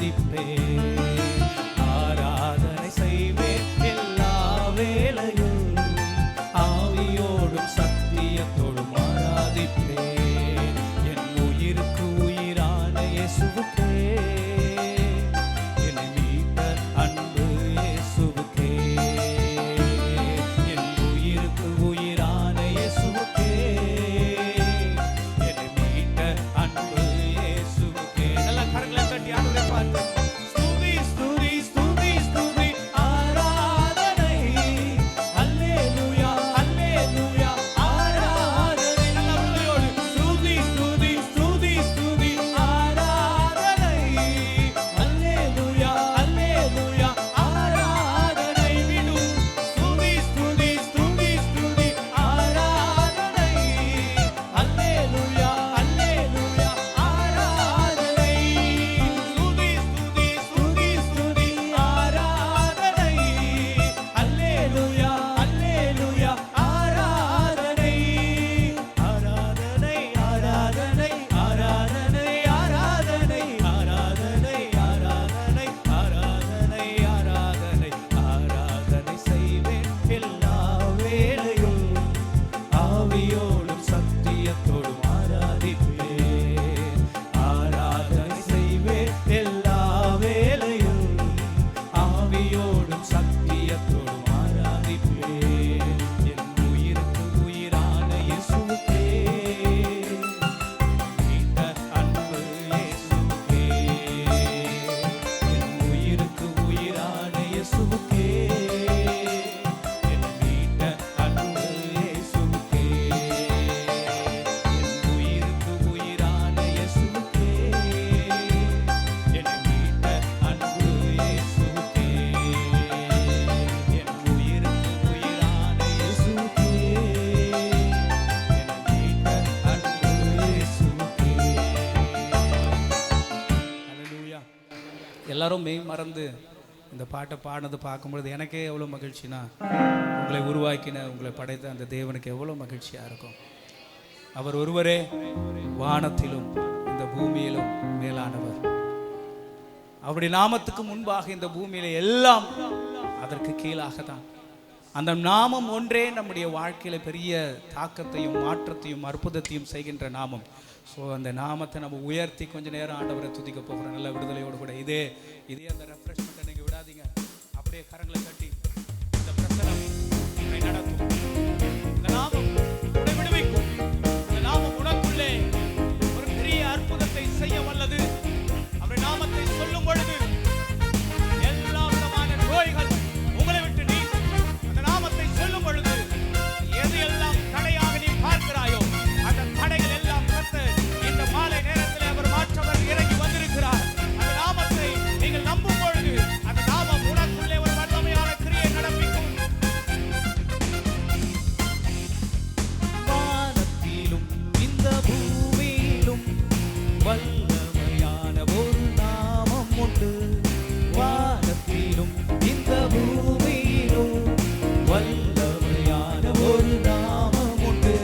ஆராதிப்பேன். ஆராதனை செய்வேன் எல்லா வேளையும், ஆவியோடும் சத்தியத்தோடும் ஆராதிப்பேன். என் உயிருக்கு உயிரான இயேசுவுக்கே, என்னை மீட்ட அன்பு இயேசுவுக்கே. என் உயிருக்கு உயிரான இயேசுவுக்கே, என்னை மீட்ட அன்பு இயேசுவுக்கே. நல்லா கரங்களை தட்டி ஆண்டவரை பார்த்து ஸ்துதி ஸ்துதி ஸ்துதி ஸ்துதி ஆராதனை. அல்லேலூயா அல்லேலூயா ஆராதனை. நல்லா விடுதலையோடு ஸ்துதி ஸ்துதி ஸ்துதி ஸ்துதி ஆராதனை. அல்லேலூயா அல்லேலூயா ஆராதனை. விடும் ஸ்துதி ஸ்துதி ஸ்துதி ஸ்துதி ஆராதனை. அல்லேலூயா அல்லேலூயா ஆராதனை. ஸ்துதி ஸ்துதி ஸ்துதி ஸ்துதி ஆராதனை. அல்லேலூயா அல்லேலூயா ஆராதனை. ஆராதனை ஆராதனை ஆராதனை ஆராதனை ஆராதனை ஆராதனை ஆராதனை ஆராதனை ஆராதனை செய்வேன் எல்லா வேளையும், ஆவியோடும் சத்தியத்தோடும் ஆராதிப்பேன். ஆராதனை செய்வேன் எல்லா வேளையும், ஆவியோடும் சத்தியத்தோடும் ஆராதிப்பேன். என் உயிருக்கு உயிரான இயேசுவுக்கே, மீட்ட அன்பு இயேசுவுக்கே. என் உயிருக்கு உயிரான இயேசுவுக்கே, என்னை மீட்ட அன்பு இயேசுவுக்கே. என் உயிருக்கு உயிரான இயேசுவுக்கே, என்னை மீட்ட அன்பு இயேசுவுக்கே. என் உயிருக்கு உயிரான இயேசுவுக்கே, என்னை மீட்ட அன்பு இயேசுவுக்கே. ஹல்லேலூயா. எல்லாரும் மெய் மறந்து இந்த பாட்டை பாடினது பார்க்கும்பொழுது எனக்கே எவ்வளோ மகிழ்ச்சினா, உங்களை உருவாக்கின உங்களை படைத்த அந்த தேவனுக்கு எவ்வளோ மகிழ்ச்சியாக இருக்கும். அவர் ஒருவரே வானத்திலும் இந்த பூமியிலும் மேலானவர். அவருடைய நாமத்துக்கு முன்பாக இந்த பூமியில எல்லாம் அதற்கு கீழாக தான். அந்த நாமம் ஒன்றே நம்முடைய வாழ்க்கையில பெரிய தாக்கத்தையும் மாற்றத்தையும் அற்புதத்தையும் செய்கின்ற நாமம். ஸோ அந்த நாமத்தை நம்ம உயர்த்தி கொஞ்ச நேரம் ஆண்டவரை துதிக்க போகிறோம். நல்ல விடுதலையோடு கூட இதே அந்த ரெஃப்ரெஷ்மெண்ட்டை நீங்கள் விடாதீங்க. அப்படியே கரங்களை கட்டி இந்த பிரசனம் உன்னை நடத்தும். இந்த நாமம் உன்னை விடுவிக்கும். இந்த நாமம் உனக்குள்ளே ஒரு பெரிய அற்புதத்தை செய்ய வல்லது. அவருடைய நாமத்தை சொல்லும் பொழுது எல்லா விதமான நோய்கள் உங்களை விட்டு நீங்கும். அந்த நாமத்தை சொல்லும் பொழுது எது எல்லாம் தடையாக நீ பார்க்கிறாயோ அந்த தடைகள் எல்லாம் கர்த்தர் இந்த மாலை நேரத்தில் அவர் மாற்றவர் இறங்கி வந்திருக்கிறார். அந்த நாமத்தை நீங்கள் நம்பும் பொழுது அந்த நாமம் உனக்குள்ளே ஒரு வல்லமையான கிரியை நடப்பிக்கும். வானத்திலும் இந்த பூமியிலும் வல்லமையான ஒரு நாமம் உண்டு. வானத்திலும் இந்த பூமியிலும் வல்லமையான ஒரு நாமம் உண்டு.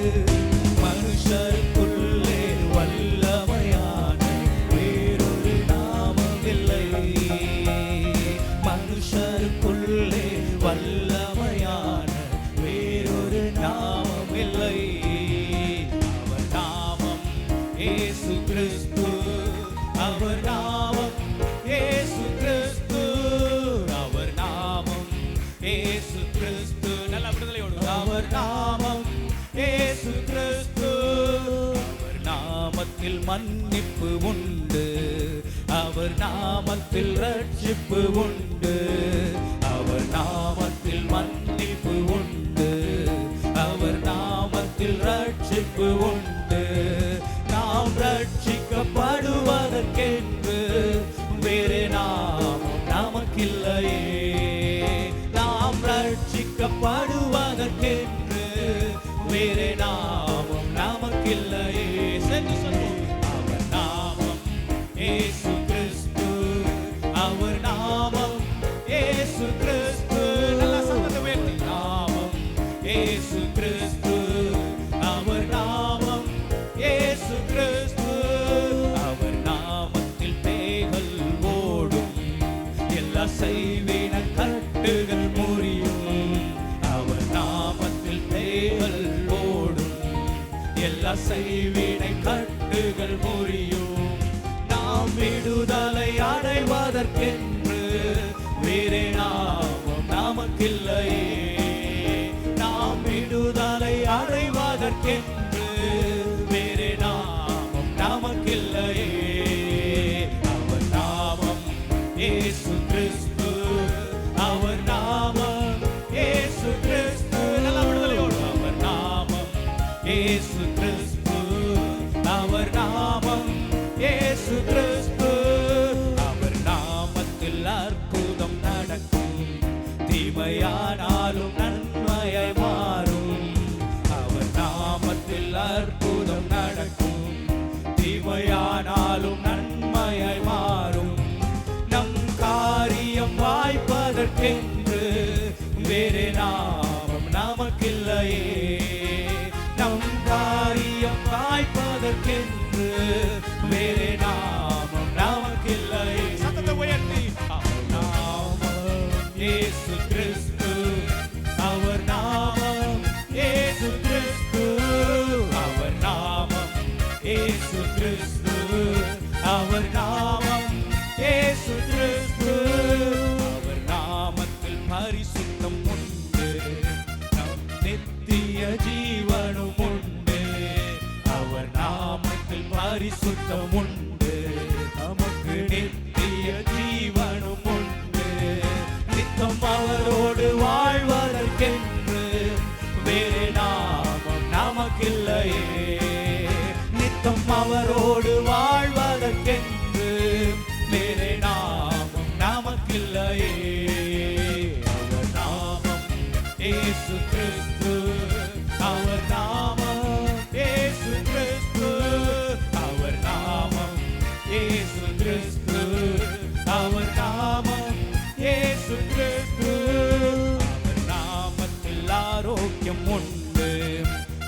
மனுஷருக்குள்ளே வல்லமையான வேறொரு நாமம் இல்லை. மனுஷருக்குள்ளே வல்லமையான வேறொரு நாமம் இல்லை. அவர் நாமம் இயேசு கிறிஸ்து. அவர் நாமம் இயேசு கிறிஸ்து. அவர் நாமம் இயேசு கிறிஸ்து. நல்ல விடுதலையோடு அவர் நாமம் இயேசு கிறிஸ்து. அவர் நாமத்தில் மன்னிப்பு உண்டு. அவர் நாமத்தில் ரட்சிப்பு உண்டு. அவர் நாமத்தில் மன்னிப்பு உண்டு. அவர் நாமத்தில் ரட்சிப்பு உண்டு. நாம் ரட்சிக்கப்படுவதற்கென்று வேறு நாமம் நமக்கில்லையே. நாம் ரட்சிக்கப்படுவதற்கென்று வேறு நாமம் நமக்கில்லையே. சென்று சொல்வோம். அவர் நாமம் இயேசு கிறிஸ்து. அவர் நாமம் இயேசு கிறிஸ்து. நல்ல சத்தத்தை உயர்த்தி நாமம் இயேசு கிறிஸ்து. அவர் நாமம் இயேசு கிறிஸ்து. அவர் நாமத்தில் பேய்கள் ஓடும். செய்வின கட்டுகள் முறியும். அவர் நாமத்தில் பேய்கள் ஓடும். எல்லா செய்வினை கட்டுகள் முறியும். நாம் விடுதலை அடைவதற்கென்று வேறே நாமம் நமக்கில்லையே. நாம் விடுதலை அடைவதற்கென்று வேறே நாமம் நமக்கில்லையே. அவர் நாமம் இயேசு கிறிஸ்து. அவர் நாமம் இயேசு கிறிஸ்து. நல்ல விடுதலையோடு அவர் நாமம் இயேசு கிறிஸ்து. அவர் நாமம் இயேசு கிறிஸ்து. அவர் நாமத்தில் அற்புதம் நடக்கும். தீமையானாலும் நன்மையாய் மாறும். அவர் நாமத்தில் அற்புதம் நடக்கும். தீமையானாலும் நன்மையாய் மாறும். நம் காரியம் வாய்ப்பதற்கென்று வேறே நாமம் நமக்கில்லையே. நம் காரியம் வாய்ப்பதற்கென்று வேறே நாமம் நமக்கில்லையே. சத்தத்தை உயர்த்தி அவர் நாமம் இயேசு கிறிஸ்து. அவர் நாமம் இயேசு கிறிஸ்து. அவர் நாமம் இயேசு கிறிஸ்து. அவர் நாமம் இயேசு கிறிஸ்து. அவர் நாமத்தில் பரிசுத்தம் உண்டு. நம் நித்திய ஜீவனும் உண்டு. அவர் நாமத்தில் பரிசுத்தம் உண்டு. நமக்கு நித்திய ஜீவனும் உண்டு. நித்தம் அவரோடு வாழ்வதற்கென்று வேறே நாமம் நமக்கில்லையே. நித்தம் அவரோடு வாழ்வதற்கென்று வேறே நாமம் நமக்கில்லையே. அவர் நாமம் இயேசு கிறிஸ்து. அவர் நாமம் இயேசு கிறிஸ்து. அவர் நாமம் இயேசு கிறிஸ்து. அவர் நாமம் இயேசு கிறிஸ்து. அவர் நாமத்தில் ஆரோக்கியம் உண்டு.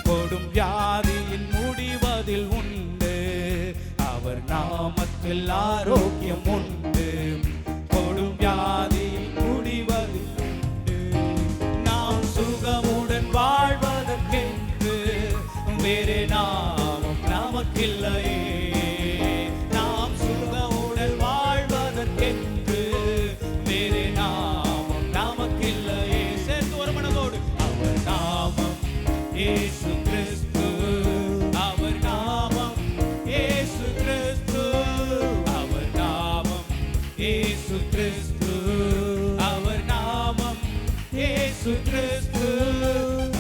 கொடும் வியாதியின் முடிவதில் உண்டு. அவர் நாமத்தில் ஆரோக்கியம் உண்டு. கொடும் வியாதியின் முடிவதில் உண்டு. நாம் சுகமுடன் வாழ்வதற்கென்று வேறே நாமம் நமக்கில்லையே. நாம் சுகமுடன் வாழ்வதற்கென்று வேறே நாமம் நமக்கில்லையே. சேர்ந்து ஒரு மனதோடு அவர் நாமம் இயேசு கிறிஸ்து. அவர் நாமம் இயேசு கிறிஸ்து. அவர் நாமம் இயேசு கிறிஸ்து. அவர் நாமம் இயேசு கிறிஸ்து.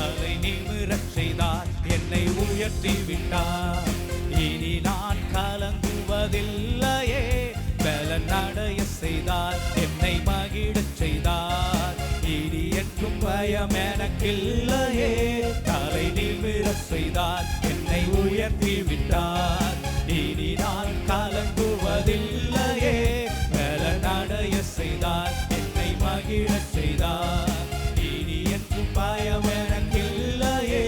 அதை நிமிரச் செய்தார், என்னை உயர்த்தி விட்டார். இனி நான் கலங்குவதில்லையே. பலன் அடைய செய்தார், என்னை மகிழச் செய்தார். இனி என்றும் பயம் எனக்கில்லையே. தலை நிமிரச் செய்தார், என்னை உயர்த்தி விட்டார். இனி நான் கலங்குவதில்லையே. பலன் அடைய செய்தார், என்னை மகிழச் செய்தார். இனி என்றும் பயம் எனக்கில்லையே.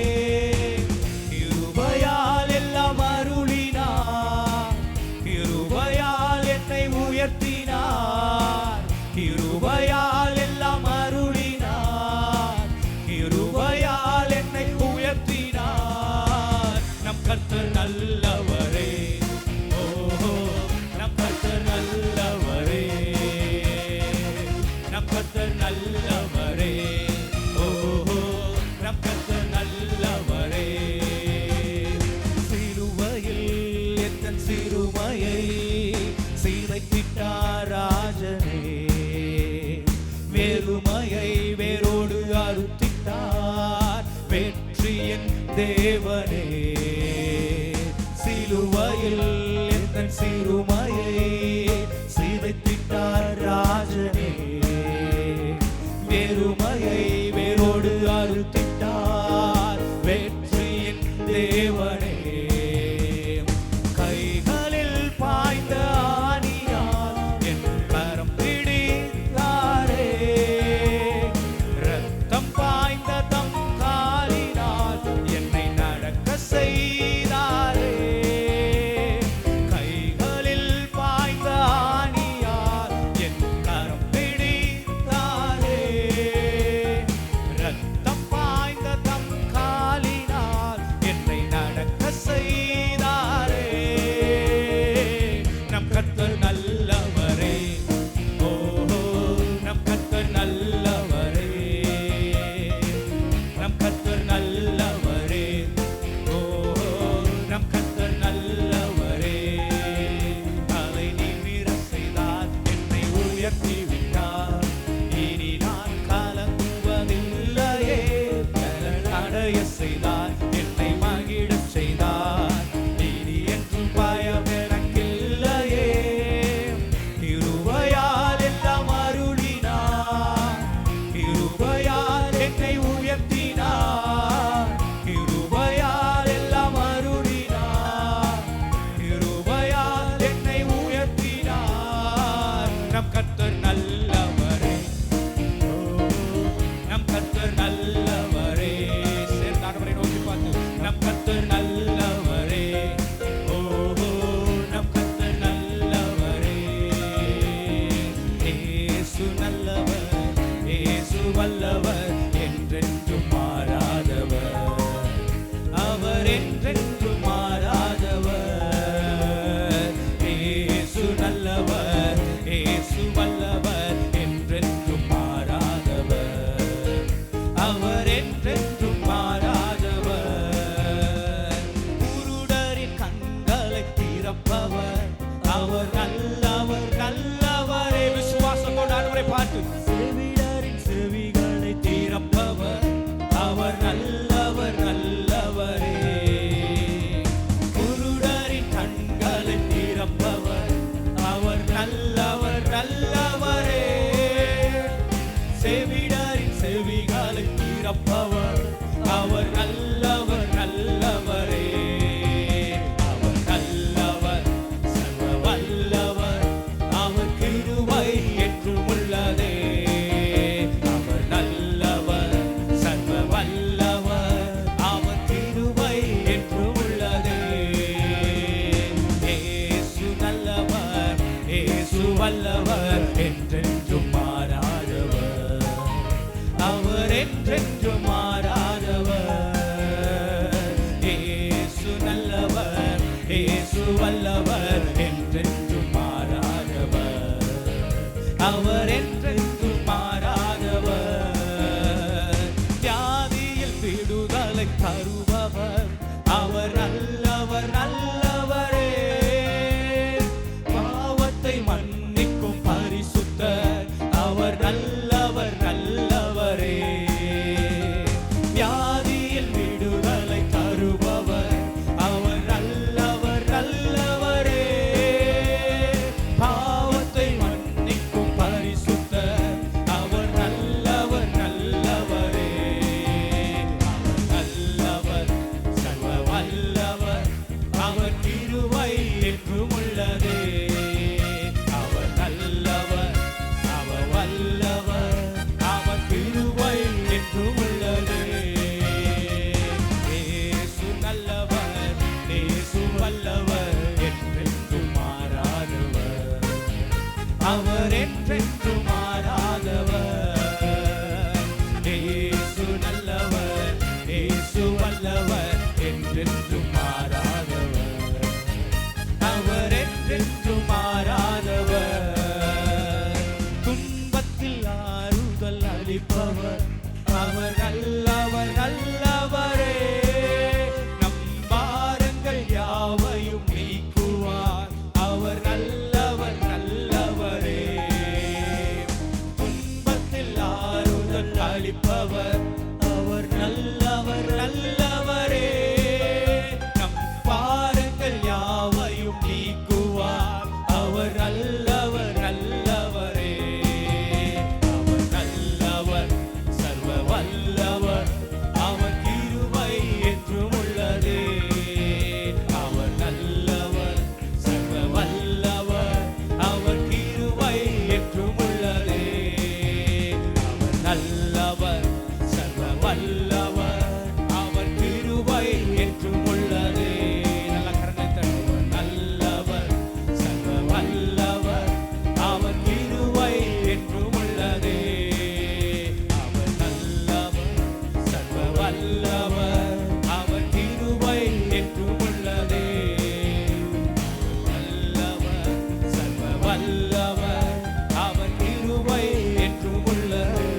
கிருபையால் எல்லாம் அருளினார். கிருபையால் என்னை உயர்த்தினார். கிருபையால் எல்லாம் அருளினார். கிருபையால் என்னை உயர்த்தினார். நம் கர்த்தர் நல்லவரே. ஓஹோ, நம் கர்த்தர் நல்லவரே. நம் கர்த்தர் நல்லவரே. ஓஹோ, நம் கர்த்தர் நல்லவரே. சிலுவையில் எத்தன் சிறுமையை சீதைத்திட்டார் ராஜனே. வெறுமையை வேரோடு அறுத்திட்டார் வெற்றியின் தேவனே. சிலுவையில் எத்தன் சிறுமையை சீதைத்திட்டார் ராஜனே. வெறுமையை வேரோடு அறுத்திட்டார் வெற்றியின் தேவனே. கைகளில் பாய்ந்த ஆணியால் என் கரம் பிடித்தாரே. ரத்தம் பாய்ந்த தம் காலினால் என்னை நடக்க உயர்த்தி விட்டார். இனி நான் கலங்குவதில்லையே. அடைய செய்தார், என்னை மகிழச் செய்தார். இனி என்றும் பயம் எனக்கில்லையே. கிருபையால் எல்லாம் அருளினார், கிருபையால் என்னை உயர்த்தினார். கிருபையால் எல்லாம் அருளினார், கிருபையால் என்னை உயர்த்தினார். நம் கர்த்தர் நல்லவரே, நம் கர்த்தர் நல்லவரே. சேர்ந்து ஆண்டவரை நோக்கி பார்த்து, நம் கர்த்தர் நல்லவரே. ஓஹோ, நம் கர்த்தர் நல்லவரே. இயேசு நல்லவர், இயேசு வல்லவர், என்றென்றும் மாறாதவர். அவர் என்றென்றும் மாறாதவர். இயேசு நல்லவர், இயேசு வல்லவர், என்றென்றும் மாறாதவர். அவர் என்றென்றும் மாறாதவர். குருடரின் கண்களை திறப்பவர். அவர் நல்லவர், நல்லவரே. விசுவாசத்தோடு ஆண்டவரை பார்த்து, செவிடரின் செவிகளை திறப்பவர். அவர் நல்லவர், நல்லவரே. குருடரின் கண்களை திறப்பவர். அவர் நல்லவர், நல்லவரே. செவிடரின் செவிகளை திறப்பவர். அவர் நல்லவர், நல்லவரே. அவர் நல்லவர், சர்வ வல்லவர். அவர் கிருபை என்றும் உள்ளதே. அவர் நல்லவர், சர்வ வல்லவர். அவர் கிருபை என்றும் உள்ளதே. இயேசு நல்லவர், இயேசு வல்லவர், என்றென்றும் மாறாதவர். அவர் என்றென்றும் மாறாதவர். இயேசு நல்லவர், இயேசு வல்லவர், என்றென்றும் மாறாதவர். அவர் என்றென்றும் மாறாதவர். வியாதியில் விடுதலை தருபவர். அவர் நல்லவர், நல்லவரே. பாவத்தை மன்னிக்கும் பரிசுத்தர். அவர் நல்லவர், நல்லவரே. வியாதியில் விடுதலை தருபவர். அவர் நல்லவர், நல்லவரே. பாவத்தை மன்னிக்கும் பரிசுத்தர். அவர் நல்லவர், நல்லவரே. அவர் நல்லவர், சர்வ வல்லவர். அவர் கிருபை என்றும் உள்ளதே. அவர் நல்லவர், அவர் வல்லவர். அவர் கிருபை என்றும் உள்ளதே. இயேசு நல்லவர், இயேசு வல்லவர், என்றென்றும் மாறாதவர். அவர் என்றென்றும் மாறாதவர். இயேசு நல்லவர், இயேசு வல்லவர், என்றென்றும் மாறாதவர். அவர் என்றென்றும் மாறாதவர். துன்பத்தில் ஆறுதல் அளிப்பவர். அவர் நல்லவர், நல்லவரே. நம் பாரங்கள் யாவையும் நீக்குவார். அவர் நல்லவர், நல்லவரே. துன்பத்தில் ஆறுதல் அளிப்பவர். அவர் நல்லவர், நல்லவரே. நம் பாரங்கள் யாவையும் நீக்குவார். அவர் நல்லவர், நல்லவரே. அவர் நல்லவர், சர்வ வல்லவர். அவர் கிருபை என்றும் உள்ளதே. அவர் நல்லவர், சர்வ வல்லவர். அவர் கிருபை என்றும் உள்ளதே. அவர் நல்லவர், சர்வ வல்லவர். அவர் கிருபை என்றும் உள்ளதே. நல்ல கரங்களை தட்டுவோம். நல்லவர், சர்வ வல்லவர். அவர் கிருபை என்றும் உள்ளதே. அவர் நல்லவர், சர்வ வல்லவர். அவர் கிருபை என்றும் உள்ளதே. நல்லவர், சர்வ வல்லவர். அவர் கிருபை என்றும் உள்ளதே.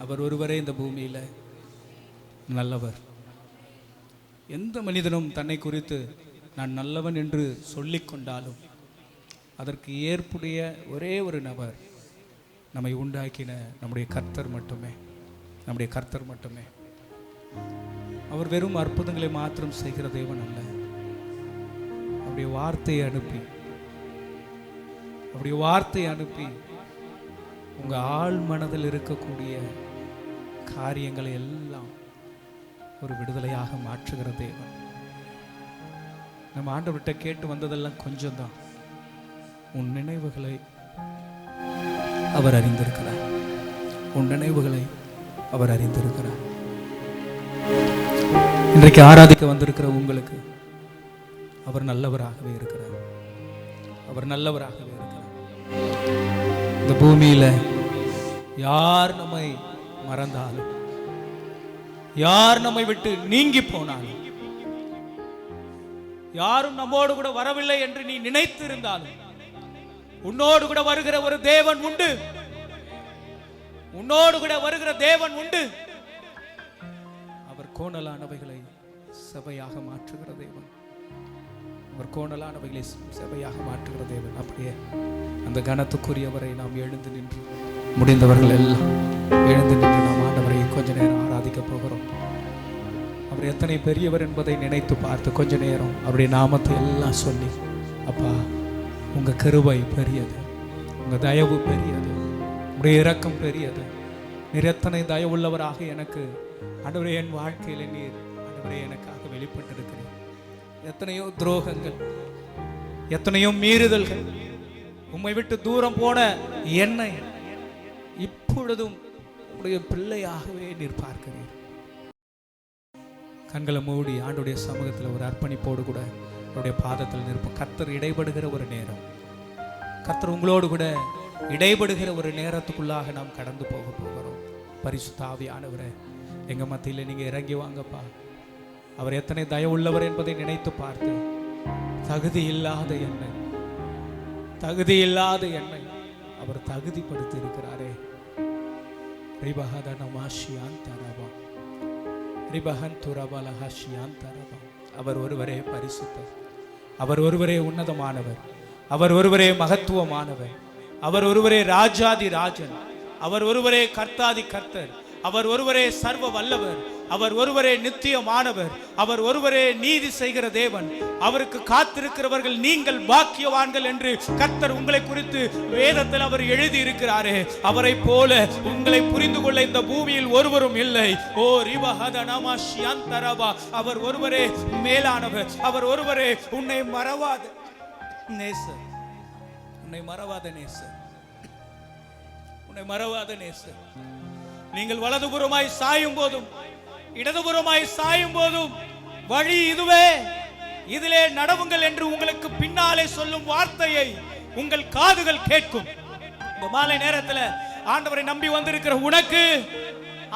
அவர் ஒருவரே இந்த பூமியில் நல்லவர். எந்த மனிதனும் தன்னை குறித்து நான் நல்லவன் என்று சொல்லிக்கொண்டாலும் அதற்கு ஏற்புடைய ஒரே ஒரு நபர் நம்மை உண்டாக்கின நம்முடைய கர்த்தர் மட்டுமே. நம்முடைய கர்த்தர் மட்டுமே. அவர் வெறும் அற்புதங்களை மாத்திரம் செய்கிற தேவன் அல்ல. அவருடைய வார்த்தையை அனுப்பி உங்க ஆள் மனதில் இருக்கக்கூடிய காரியங்களை எல்லாம் ஒரு விடுதலையாக மாற்றுகிற தேவன். நம்ம ஆண்டவர்கிட்ட கேட்டு வந்ததெல்லாம் கொஞ்சம் தான். உன் நினைவுகளை அவர் அறிந்திருக்கிறார். உன் நினைவுகளை அவர் அறிந்திருக்கிறார். இன்றைக்கு ஆராதிக்க வந்திருக்கிற உங்களுக்கு அவர் நல்லவராகவே இருக்கிறார். அவர் நல்லவராகவே இருக்கிறார். இந்த பூமியில யார் நம்மை மறந்தாலும், யார் நம்மை விட்டு நீங்கி போனாலும், யாரும் நம்மோடு கூட வரவில்லை என்று நீ நினைத்து இருந்தாலும், உன்னோடு கூட வருகிற ஒரு தேவன் உண்டு. உன்னோடு கூட வருகிற தேவன் உண்டு. அவர் கோணலானவைகளை சபையாக மாற்றுகிற தேவன். அவர் கோணலானவைகளை சபையாக மாற்றுகிற தேவன். அப்படியே அந்த கனத்துக்குரியவரை நாம் எழுந்து நின்று, முடிந்தவர்கள் எல்லாம் எழுந்து நின்று நாம் ஆண்டவரை கொஞ்ச நேரம் ஆராதிக்க போகிறோம். அவர் எத்தனை பெரியவர் என்பதை நினைத்து பார்த்து கொஞ்ச நேரம் அவருடைய நாமத்தை எல்லாம் சொல்லி, அப்பா உங்க கிருபை பெரியது, உங்க தயவு பெரியது, உங்களுடைய இரக்கம் பெரியது. நீர் எத்தனை தயவுள்ளவராக எனக்கு ஆண்டவரே என் வாழ்க்கையில நீர் ஆண்டவரே எனக்காக வெளிப்பட்டிருக்கிறேன். எத்தனையோ துரோகங்கள், எத்தனையோ மீறுதல்கள், உம்மை விட்டு தூரம் போன என்னை இப்பொழுதும் உங்களுடைய பிள்ளையாகவே நீர் பார்க்கிறீர். கண்களை மூடி ஆண்டுடைய சமூகத்தில் ஒரு அர்ப்பணிப்போடு கூட அவருடைய பாதத்தில் நிற்போம். கர்த்தர் இடைபடுகிற ஒரு நேரம், கர்த்தர் உங்களோடு கூட இடைபடுகிற ஒரு நேரத்துக்குள்ளாக நாம் கடந்து போக போகிறோம். பரிசுத்த ஆவியானவரே, எங்க மத்தியில் நீங்க இறங்கி வாங்கப்பா. அவர் எத்தனை தயவுள்ளவர் என்பதை நினைத்து பார்த்து, தகுதி இல்லாத என்னை அவர் தகுதிப்படுத்தி இருக்கிறாரே. அவர் ஒருவரே பரிசுத்தர், அவர் ஒருவரே உன்னதமானவர், அவர் ஒருவரே மகத்துவமானவர், அவர் ஒருவரே ராஜாதி ராஜன், அவர் ஒருவரே கர்த்தாதி கர்த்தர், அவர் ஒருவரே சர்வ வல்லவர், அவர் ஒருவரே நித்தியமானவர், அவர் ஒருவரே நீதி செய்கிற தேவன். அவருக்கு காத்திருக்கிறவர்கள் நீங்கள் பாக்கியவான்கள் என்று கர்த்தர் உங்களை குறித்து வேதத்தில் அவர் எழுதி இருக்கிறாரே. அவரை போல உங்களை புரிந்து கொள்ள இந்த பூமியில் ஒருவரும் இல்லை. ஓ ரிவஹதனமஷ்யந்தரபா, அவர் ஒருவரே மேலானவர், அவர் ஒருவரே உன்னை மறவாத நேசர், உன்னை மறவாத நேசர், உன்னை மறவாத நேசர். நீங்கள் வலதுபுறமாய் சாயும் போதும் இடதுபுறமாய் சாயும் போதும் வழி இதுவே, இதிலே நடவுங்கள் என்று உங்களுக்கு பின்னாலே சொல்லும் வார்த்தையை உங்கள் காதுகள் கேட்கும். இந்த மாலை நேரத்தில் ஆண்டவரை நம்பி வந்திருக்கிற உனக்கு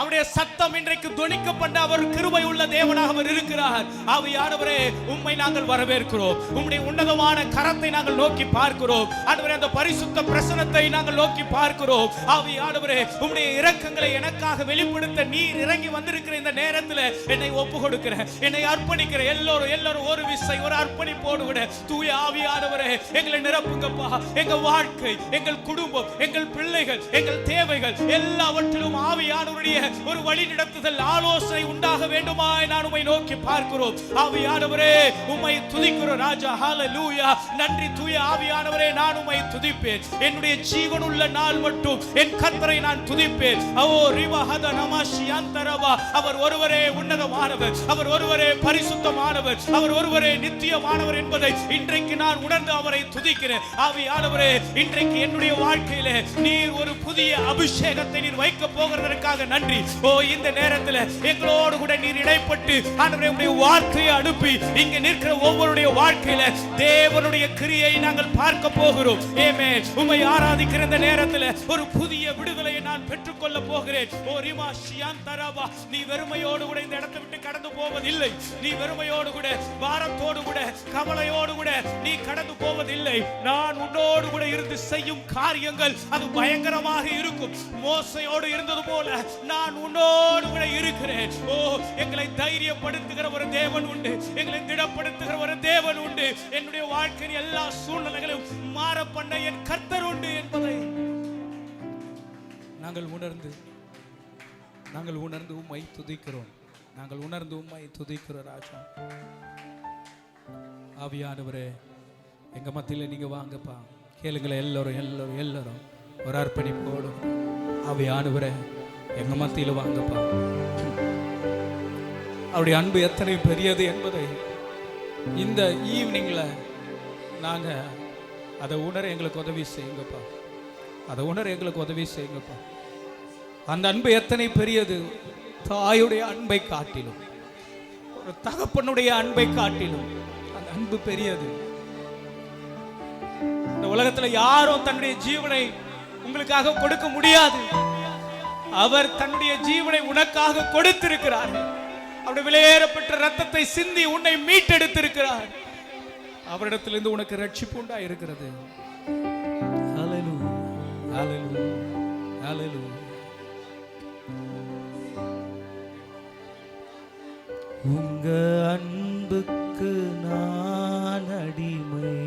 அவருடைய சத்தம் இன்றைக்கு துணிக்கப்பட்ட அவர் கிருபை உள்ள தேவனாக அவர் இருக்கிறார். ஆவியானவரே, உம்மை நாங்கள் வரவேற்கிறோம். உம்முடைய உன்னதமான கரத்தை நாங்கள் நோக்கி பார்க்கிறோம். ஆண்டவரே, அந்த பரிசுத்த பிரசன்னத்தை நாங்கள் நோக்கி பார்க்கிறோம். ஆவியானவரே, உம்முடைய இரக்கங்களை எனக்காக வெளிப்படுத்த நீர் இறங்கி வந்திருக்கிற இந்த நேரத்தில் என்னை ஒப்பு கொடுக்கிறேன், என்னை அர்ப்பணிக்கிறேன். எல்லாரும் ஒரு விசை ஒரு அர்ப்பணிப்போடு கூட தூய ஆவியானவரே எங்களை நிரப்புங்கப்பா. எங்கள் வாழ்க்கை, எங்கள் குடும்பம், எங்கள் பிள்ளைகள், எங்கள் தேவைகள் எல்லாவற்றிலும் ஆவியானவருடைய ஒரு வழி நடத்துதல் ஆலோசனை உண்டாக வேண்டுமாய் நான் உம்மை நோக்கி பார்க்கிறோம். ஆவியானவரே, உம்மை துதிக்கிறோம் ராஜா. ஹல்லேலூயா. நன்றி தூய ஆவியானவரே, நான் உம்மை துதிப்பேன். என்னுடைய ஜீவனுள்ள நாள் மட்டும் என் கர்த்தரை நான் துதிப்பேன். ஓ ரிவஹதனமஷ்யந்தரபா, அவர் ஒருவரே உன்னதமானவர், அவர் ஒருவரே பரிசுத்தமானவர், அவர் ஒருவரே நித்தியமானவர் என்பதை இன்றைக்கு நான் உணர்ந்து அவரை துதிக்கிறேன். ஆவியானவரே, இன்றைக்கு என்னுடைய வாழ்க்கையிலே நீர் ஒரு புதிய அபிஷேகத்தை நீர் வைக்க போகிறதற்காக நன்றி. ஓ, இந்த நேரத்தில் எங்களோடு கூட நீர் இடைப்பட்டு ஆண்டவரே உம்முடைய வார்த்தையை அனுப்பி இங்கே நிற்கிற ஒவ்வொருடைய வாழ்க்கையில தேவனுடைய கிரியை நாங்கள் பார்க்க போகிறோம். ஆமென். உம்மை ஆராதிக்கிற இந்த நேரத்தில் ஒரு புதிய விடுதலையை நான் பெற்றுக்கொள்ள போகிறேன். ஓ ரிமா ஷியாந்தரபா, நீ வெறுமையோடு கூட இந்த இடத்தை விட்டு கடந்து போவதில்லை. நீ வெறுமையோடு கூட பாரத்தோடு கூட கவலையோடு கூட நீ கடந்து போவதில்லை. நான் உன்னோடு கூட இருந்து செய்யும் காரியங்கள் அது பயங்கரமாக இருக்கும். மோசையோடு இருந்தது போல நான் உன்னோடு கூட இருக்கிறேன். ஓ, எங்களை தைரியப்படுத்துகிற ஒரு தேவன் உண்டு, எங்களை திடப்படுத்துகிற ஒரு தேவன் உண்டு. என்னுடைய வாழ்க்கையின் எல்லா சூழ்நிலைகளையும் மாற பண்ண என் கர்த்தர் உண்டு என்பதை நாங்கள் உணர்ந்து உம்மை துதிக்கிறோம். நாங்கள் உணர்ந்து உம்மை துதிக்கிறோம் ராஜா. ஆவியானவரே, எங்க மத்தியில் நீங்க வாங்கப்பா. கேளுங்களேன் எல்லாரும் ஒரு அர்ப்பணிப்போடும். ஆவியானவரே, எங்க மத்தியில் வாங்கப்பா. அவருடைய அன்பு எத்தனை பெரியது என்பதை இந்த ஈவினிங்ல நாங்க அதை உணர எங்களுக்கு உதவி செய்யுங்கப்பா. அந்த அன்பு எத்தனை பெரியது. தாயுடைய அன்பை காட்டிலும், ஒரு தகப்பனுடைய அன்பை காட்டிலும் அந்த அன்பு பெரியது. இந்த உலகத்துல யாரும் தன்னுடைய ஜீவனை உங்களுக்காக கொடுக்க முடியாது. அவர் தன்னுடைய ஜீவனை உனக்காக கொடுத்திருக்கிறார். அவருடைய விலையேறப்பட்ட ரத்தத்தை சிந்தி உன்னை மீட்டெடுத்திருக்கிறார். அவரிடத்திலிருந்து உனக்கு ரட்சிப்பு உண்டா இருக்கிறது. ஹல்லேலூயா, ஹல்லேலூயா, ஹல்லேலூயா. உங்க அன்புக்கு நான் அடிமை,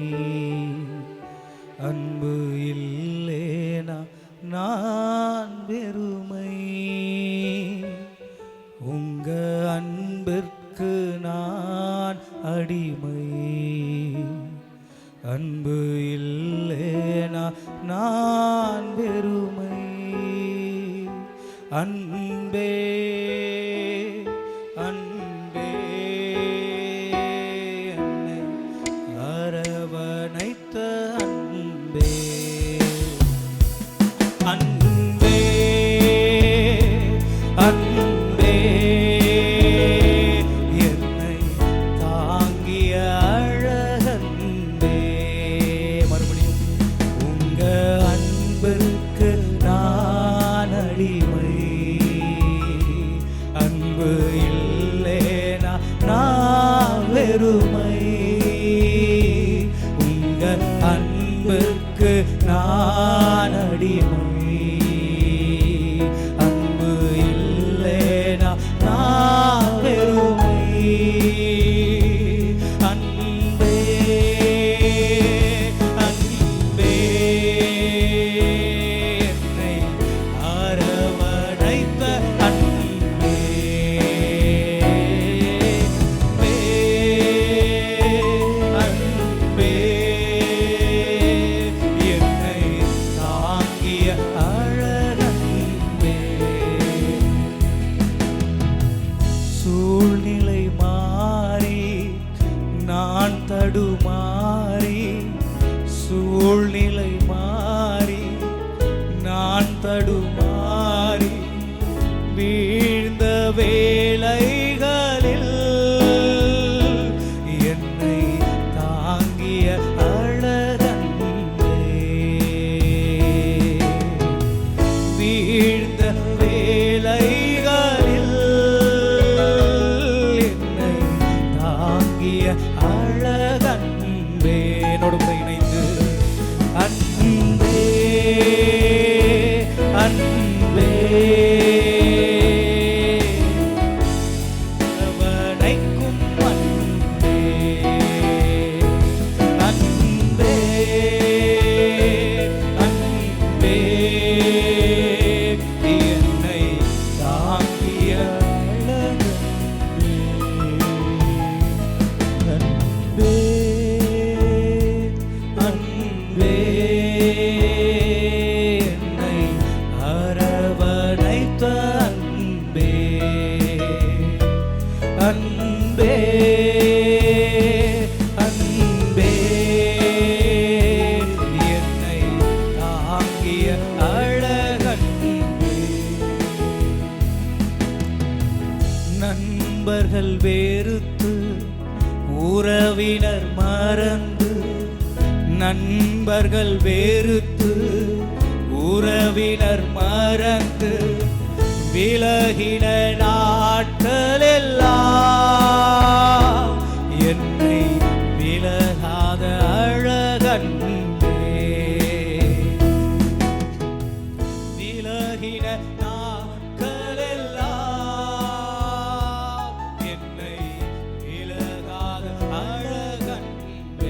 அன்பு இல்லேனா நான் வெறுமை. உங்க அன்பிற்கு நான் அடிமை, அன்பு இல்லேனா நான் வெறுமை. அன்பே அன்பே என்னை அரவணைத்த அன்பே, அன்பே அன்பே என்னை தாங்கிய அழகன்பே. மறுபடியும் உங்க அன்பிற்கு நான் அடிமை, அன்பு இல்லேனா நான் வெறுமை. உங்க அன்பிற்கு நான் அடிமை, அன்பு இல்லேனா நான் வெறுமை. அன்பே அன்பே என்னை அரவணைத்த அன்பே, அன்பே என்னை தாங்கிய அழகன்பே. சூழ்நிலை மாறி நான் தடுமாறி, சூழ்நிலை மாறி நான் தடுமாறி வீழ்ந்த வேளைகளில் என்னை தாங்கிய அழகன்பே. வீழ்ந்த வேளைகளில் என்னை தாங்கிய அழகன்பே. என்னோடு கூட இணைந்து அன்பே அன்பே அரவணைக்கும் அன்பே, அன்பே அன்பே என்னை தாங்கிய அழகன்பே. அன்பே அன்பே என்னை அரவணைத்த அன்பே, அன்பே அன்பே என்னை தாங்கிய அழகன்பே. நண்பர்கள் வெறுத்து, உறவினர் மறந்து, நண்பர்கள் வெறுத்து, உறவினர் மறந்து விலகின நாட்கள் எல்லாம் என்னை விலகாத அழகன்பே. விலகின நாட்கள் எல்லாம் என்னை விலகாத அழகன்பே.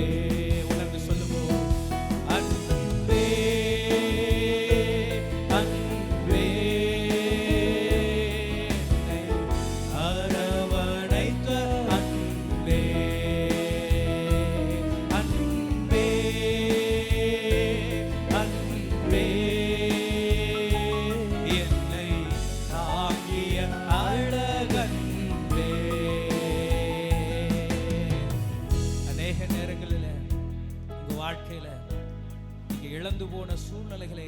அநேக நேரங்களில் உங்க வாழ்க்கையில நீங்க இழந்து போன சூழ்நிலைகளை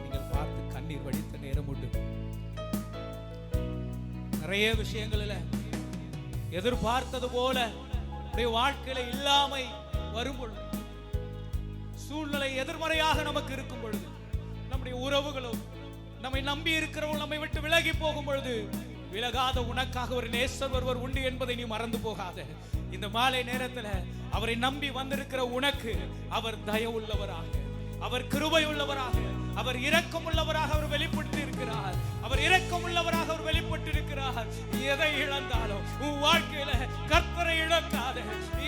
நீங்கள் பார்த்து கண்ணீர் வடித்த நேரம் உண்டு. நிறைய விஷயங்களில் எதிர்பார்த்தது போல வாழ்க்கையில இல்லாமை வரும் பொழுது, சூழ்நிலை எதிர்மறையாக நமக்கு இருக்கும் பொழுது, நம்முடைய உறவுகளும் நம்மை நம்பி இருக்கிறவங்க நம்மை விட்டு விலகி போகும் பொழுது, விலகாத உனக்காக ஒரு நேசர் ஒருவர் உண்டு என்பதை நீ மறந்து போகாத. இந்த மாலை நேரத்தில் அவரை நம்பி வந்திருக்கிற உனக்கு அவர் தயவுள்ளவராக, அவர் கிருபை உள்ளவராக, அவர் இரக்கம் உள்ளவராக அவர் வெளிப்பட்டு இருக்கிறார். அவர் இரக்கம் உள்ளவராக அவர் வெளிப்பட்டு இருக்கிறார். எதை இழந்தாலும் உன் வாழ்க்கையில கர்த்தரை இழக்காத,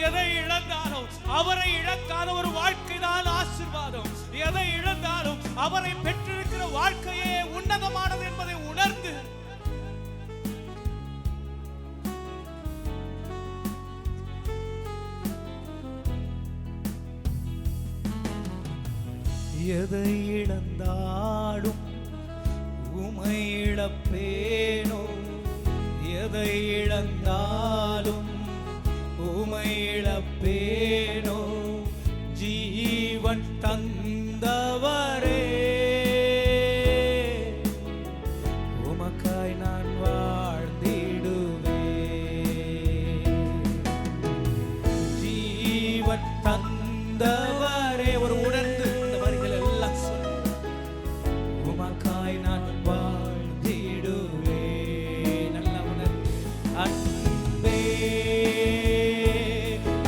எதை இழந்தாலும் அவரை இழக்காத ஒரு வாழ்க்கை தான் ஆசீர்வாதம். எதை இழந்தாலும் அவரை பெற்றிருக்கிற வாழ்க்கையே உன்னதமானது என்பதை உணர்ந்து எதை இழந்தாலும் உமை இழப்பேனோ, எதை இழந்தாலும் உமை இழப்பேனோ, ஜீவன் தந்தவரே உமக்காய் நான் வாழ்ந்திடுவே. ஜீவன் தந்தவரே ஒரு உணர்ந்து உமக்காய் நான் வாழ்ந்திடுவே. நல்ல உணர்வு. அன்பே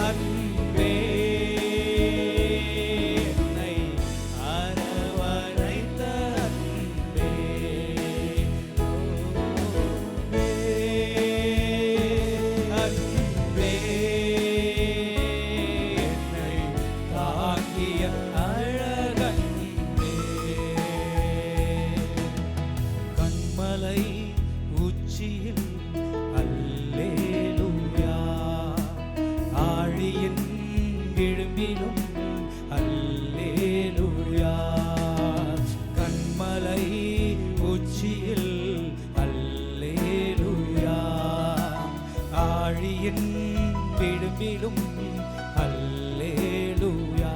அன்பே என்னை அரவணைத்த அன்பே, அன்பே என்னை தாங்கிய அழகன்பே. கண்மலை உச்சியில் அல்லேலூயா, ஆழியின் விளிம்பிலும் அல்லேலூயா. கண்மலை உச்சியில் அல்லேலூயா, ஆழியின் விளிம்பிலும் அல்லேலூயா.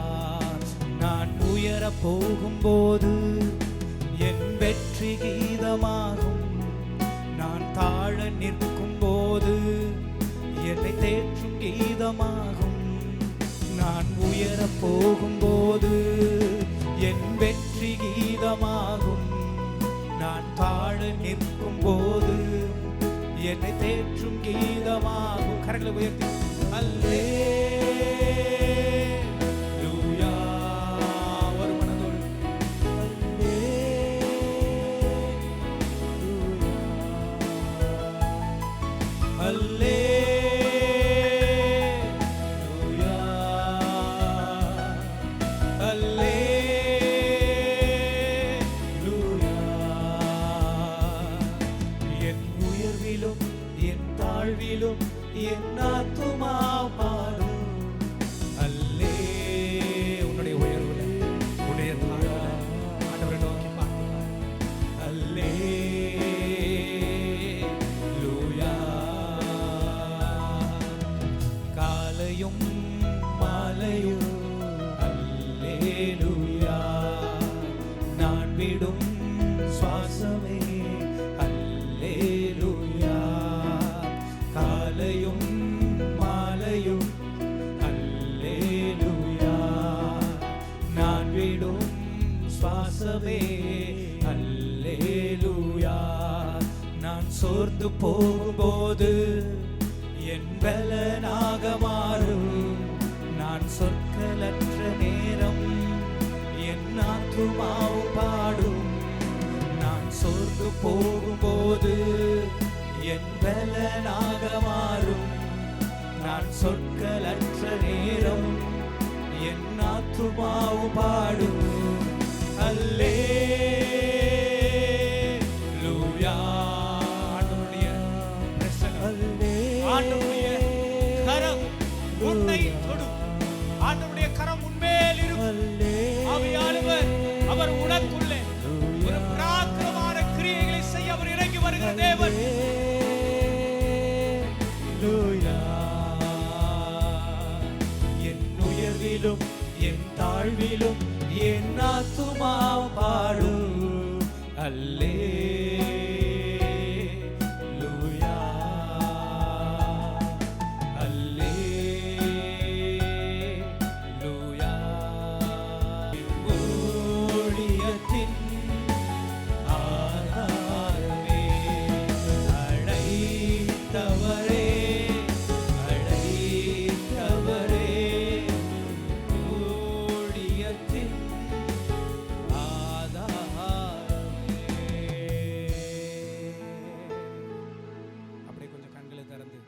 நான் உயர போகும்போது என் வெற்றி கீதமாகும், நான் தாழ நிற்கும் போது என்னை தேற்றும் கீதமாகும். நான் உயர போகும்போது என் வெற்றி கீதமாகும், நான் தாழ நிற்கும் போது என்னை தேற்றும் கீதமாகும். கரங்களை உயர்த்தி அல்லேலூயா ஒரு மனதோடு அல்லேலூயா, அல்லேலூயா. என் உயர்விலும் என் தாழ்விலும் என் ஆத்துமா பாடும் அல்லே. உன்னுடைய உயர்வுல உன்னுடைய தாழ்வுல ஆண்டவரை நோக்கி பார்க்கிறார். அல்லேலூயா. காலையும் மாலையும் அல்லேலூயா, நான் விடும் சுவாசமே அல்லேலூயா. காலையும் மாலையும் அல்லேலூயா, நான் விடும் சுவாசமே அல்லேலூயா. நான் சோர்ந்து போகும்போது என் பலனாக மாறும், நான் சொற்களற்ற நேரம் என் ஆத்துமாவு பாடும். நான் சோர்ந்து போகும்போது என் பலனாக மாறும், நான் சொற்களற்ற நேரம் என் ஆத்துமாவு பாடும். அல்லேலூயா. ஆண்டவருடைய பிரசன்னம், ஆண்டவருடைய கரம் உன்னை தொடும். ஆண்டவருடைய கரம் உன்மேல் இருக்கும். ஆவியானவர் அவர் உனக்குள்ளே ஒரு பராக்கிரமமான கிரியைகளை செய்ய அவர் இறங்கி வருகிற தேவன். என் உயர்விலும் என் தாழ்விலும் என் ஆத்துமா பாடும் அல்லேலூயா அல்லேலூயா. ஊழியத்தின் ஆதாரமே அழைத்தவரே அழைத்தவரே ஊழியத்தின் அப்படியே கொஞ்சம் கண்களை திறந்து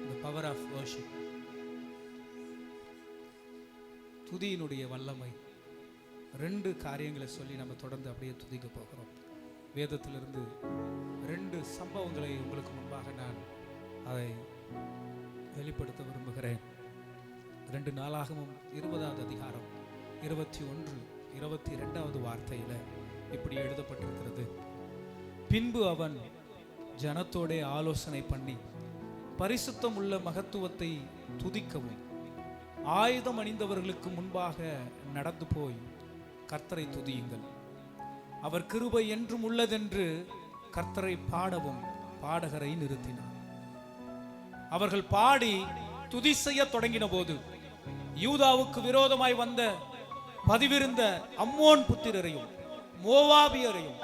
the power of worship, துதியினுடைய வல்லமை, ரெண்டு காரியங்களை சொல்லி நம்ம தொடர்ந்து அப்படியே துதிக்க போகிறோம். வேதத்திலிருந்து ரெண்டு சம்பவங்களை உங்களுக்கு முன்பாக நான் அதை வெளிப்படுத்த விரும்புகிறேன். 2 நாளாகமும் 20வது அதிகாரம் 21, 22வது வார்த்தையில இப்படி எழுதப்பட்டிருக்கிறது. பின்பு அவன் ஜனத்தோடே ஆலோசனை பண்ணி பரிசுத்தம் உள்ள மகத்துவத்தை துதிக்கவும் ஆயுதம் அணிந்தவர்களுக்கு முன்பாக நடந்து போய் கர்த்தரை துதியுங்கள், அவர் கிருபை என்றும் உள்ளதென்று கர்த்தரை பாடவும் பாடகரை நிறுத்தினார். அவர்கள் பாடி துதி செய்ய தொடங்கின போது யூதாவுக்கு விரோதமாய் வந்த பதிவிருந்த அம்மோன் புத்திரரையும் மோவாபியரையும்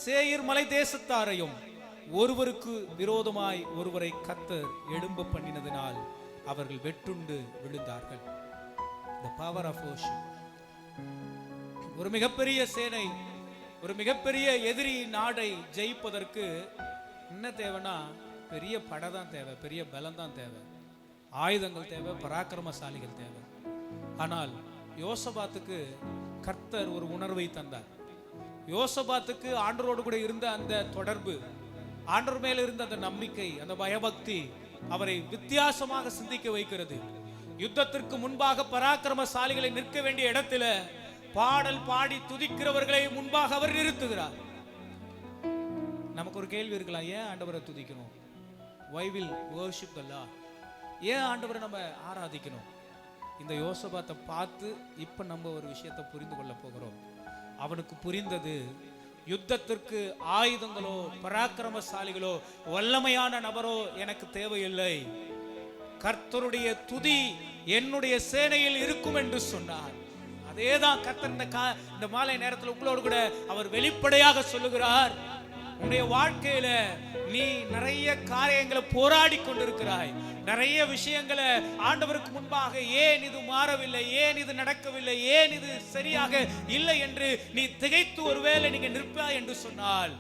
சேயீர் மலை தேசத்தாரையும் ஒருவருக்கு விரோதமாய் ஒருவரை கர்த்தர் எழும்ப பண்ணினதினால் அவர்கள் வெட்டுண்டு விழுந்தார்கள். The power of worship. ஒரு மிகப்பெரிய சேனை, ஒரு மிகப்பெரிய எதிரி நாடை ஜெயிப்பதற்கு என்ன தேவைன்னா பெரிய படை தான் தேவை, பெரிய பலம் தான் தேவை, ஆயுதங்கள் தேவை, பராக்கிரமசாலிகள் தேவை. ஆனால் யோசபாத்துக்கு கர்த்தர் ஒரு உணர்வை தந்தார். யோசபாத்துக்கு ஆண்டவரோடு கூட இருந்த அந்த தொடர்பு, ஆண்டவர் மேல இருந்த அந்த நம்பிக்கை, அந்த பயபக்தி அவரை வித்தியாசமாக சிந்திக்க வைக்கிறது. யுத்தத்திற்கு முன்பாக பராக்கிரமசாலிகளை நிற்க வேண்டிய இடத்துல பாடல் பாடி துதிக்கிறவர்களை முன்பாக அவர் நிறுத்துகிறார். நமக்கு ஒரு கேள்வி இருக்கலாம், ஏன் ஆண்டவரை துதிக்கணும்? Why will worship the Lord? ஏன் ஆண்டவரை நம்ம ஆராதிக்கணும்? இந்த யோசபாத்தை பார்த்து இப்ப நம்ம ஒரு விஷயத்தை புரிந்து கொள்ள போகிறோம். அவனுக்கு புரிந்தது, யுத்தத்திற்கு ஆயுதங்களோ பராக்கிரமசாலிகளோ வல்லமையான நபரோ எனக்கு தேவையில்லை, கர்த்தருடைய துதி என்னுடைய சேனையில் இருக்கும் என்று சொன்னார். அதேதான் கர்த்தர் இந்த மாலை நேரத்தில் உங்களோடு கூட அவர் வெளிப்படையாக சொல்லுகிறார். உன்னுடைய வாழ்க்கையில நீ நிறைய காரியங்களை போராடி கொண்டிருக்கிறாய், நிறைய விஷயங்களை ஆண்டவருக்கு முன்பாக ஏன் இது மாறவில்லை, ஏன் இது நடக்கவில்லை, ஏன் இது சரியாக இல்லை என்று நீ திகைத்து ஒருவேளை நீங்க நிற்பாய் என்று சொன்னால்,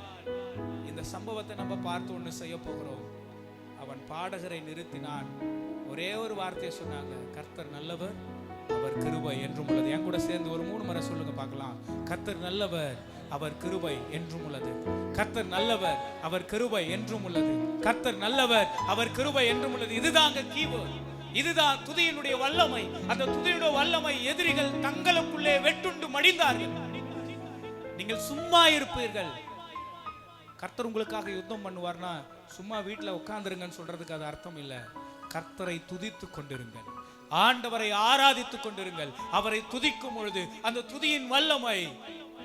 இந்த சம்பவத்தை நம்ம பார்த்து ஒன்று செய்ய போகிறோம். அவன் பாடகரை நிறுத்தினான், ஒரே ஒரு வார்த்தையை சொன்னாங்க, கர்த்தர் நல்லவர், அவர் கிருபை என்றும் உள்ளது. என் கூட சேர்ந்து ஒரு 3 முறை சொல்லுங்க பார்க்கலாம். கர்த்தர் நல்லவர், அவர் கிருபை என்றும் உள்ளது. கர்த்தர் நல்லவர், அவர் கிருபை என்றும் உள்ளது. கர்த்தர் நல்லவர், அவர் கிருபை என்றும் உள்ளது. இதுதாங்க கீவேர்ட், இதுதான் துதியினுடைய வல்லமை. அந்த துதியுடைய வல்லமை எதிரிகள் தங்களுக்குள்ளே வெட்டுண்டு மடிந்தார்கள். நீங்கள் சும்மா இருப்பீர்கள். கர்த்தர் உங்களுக்காக யுத்தம் பண்ணுவார்னா சும்மா வீட்டில் உட்கார்ந்துருங்கன்னு சொல்றதுக்கு அது அர்த்தம் இல்லை. கர்த்தரை துதித்து கொண்டிருங்கள், ஆண்டவரை ஆராதித்துக் கொண்டிருங்கள். அவரை துதிக்கும் பொழுது அந்த துதியின் வல்லமை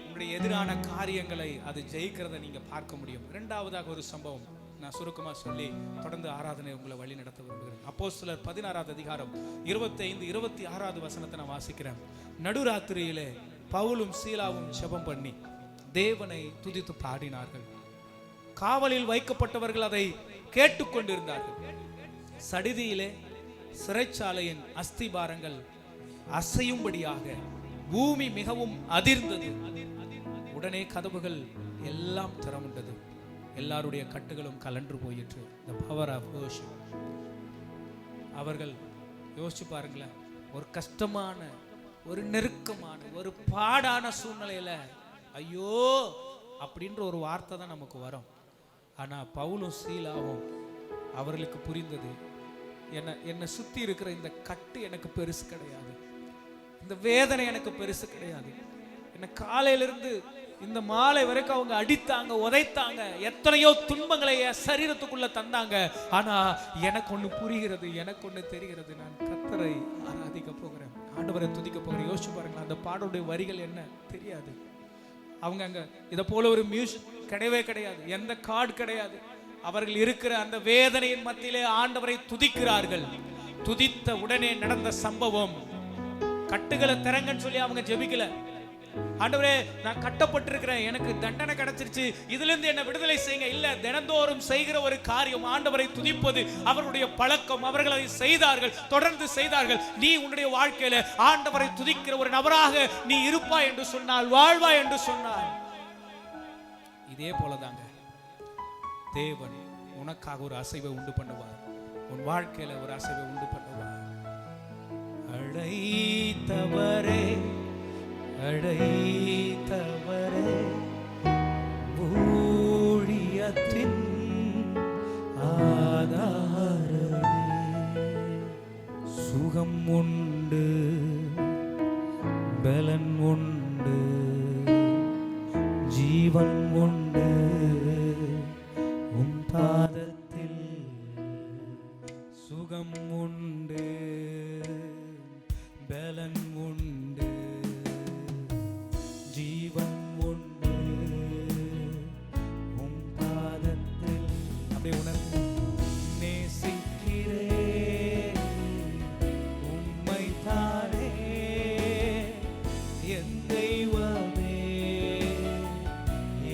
உங்களுடைய எதிரான காரியங்களை அது ஜெயிக்கிறத நீங்க பார்க்க முடியும். 2வதாக ஒரு சம்பவம் நான் சுருக்கமா சொல்லி தொடர்ந்து ஆராதனை உங்களை வழி நடத்த விரும்புகிறேன். அப்போஸ்தலர் 16வது அதிகாரம் 25, 26வது வசனத்தை நான் வாசிக்கிறேன். நடுராத்திரியிலே பவுலும் சீலாவும் ஜெபம் பண்ணி தேவனை துதித்து பாடினார்கள். காவலில் வைக்கப்பட்டவர்கள் அதை கேட்டுக்கொண்டிருந்தார்கள். சடிதியிலே சிறைச்சாலையின் அஸ்திபாரங்கள் அசையும்படியாக பூமி மிகவும் அதிர்ந்தது. உடனே கதவுகள் எல்லாம் திறமுண்டது, எல்லாருடைய கட்டுகளும் கலன்று போயிற்று. The power of worship. அவர்கள் யோசிச்சு பாருங்களேன், ஒரு கஷ்டமான, ஒரு நெருக்கமான, ஒரு பாடான சூழ்நிலையில ஐயோ அப்படின்ற ஒரு வார்த்தை தான் நமக்கு வரும். ஆனா பவுலும் சீலாவும் அவர்களுக்கு புரிந்தது, என்னை சுத்தி இருக்கிற இந்த கட்டு எனக்கு பெருசு கிடையாது, இந்த வேதனை எனக்கு பெருசு கிடையாது. என்ன காலையிலிருந்து இந்த மாலை வரைக்கும் அவங்க அடித்தாங்க, உதைத்தாங்க, எத்தனையோ துன்பங்களை என் சரீரத்துக்குள்ள தந்தாங்க. ஆனா எனக்கு ஒண்ணு புரிகிறது, எனக்கு ஒண்ணு தெரிகிறது. நான் கர்த்தரை ஆராதிக்க போகிறேன், ஆண்டவரை துதிக்க போகிறேன். யோசிச்சு பாருங்களேன், அந்த பாடலுடைய வரிகள் என்ன தெரியாது. அவங்க அங்க இதை போல ஒரு மியூசிக் கிடையவே கிடையாது, எந்த கார்டு கிடையாது. அவர்கள் இருக்கிற அந்த வேதனையின் மத்தியிலே ஆண்டவரை துதிக்கிறார்கள். துதித்த உடனே நடந்த சம்பவம், கட்டுகளை திறங்கன்னு சொல்லி அவங்க ஜெபிக்கல. ஆண்டவரே நான் கட்டப்பட்டிருக்கிறேன், எனக்கு தண்டனை கிடைச்சிருச்சு, இதுல இருந்து என்ன விடுதலை செய்யுங்க. இல்ல, தினந்தோறும் செய்கிற ஒரு காரியம் ஆண்டவரை துதிப்பது அவருடைய பழக்கம். அவர்கள் அதை செய்தார்கள், தொடர்ந்து செய்தார்கள். நீ உன்னுடைய வாழ்க்கையில ஆண்டவரை துதிக்கிற ஒரு நபராக நீ இருப்பாய் என்று சொன்னால், வாழ்வாய் என்று சொன்னால், இதே போலதாங்க தேவன் உனக்காக ஒரு அசைவை உண்டு பண்ணுவார். உன் வாழ்க்கையில ஒரு அசைவை உண்டு பண்ணுவார். அழைத்தவரே, அழைத்தவரே, ஊழியத்தின் ஆதாரமே, சுகம் உண்டு, பலன் உண்டு, ஜீவன் உண்டு உம் பாதத்தில். சுகம் உண்டு, பலன் உண்டு, ஜீவன் உண்டு உம் பாதத்தில். அப்படியே உணர்ந்து நேசிக்கிறேன் உம்மை தானே என் தெய்வமே,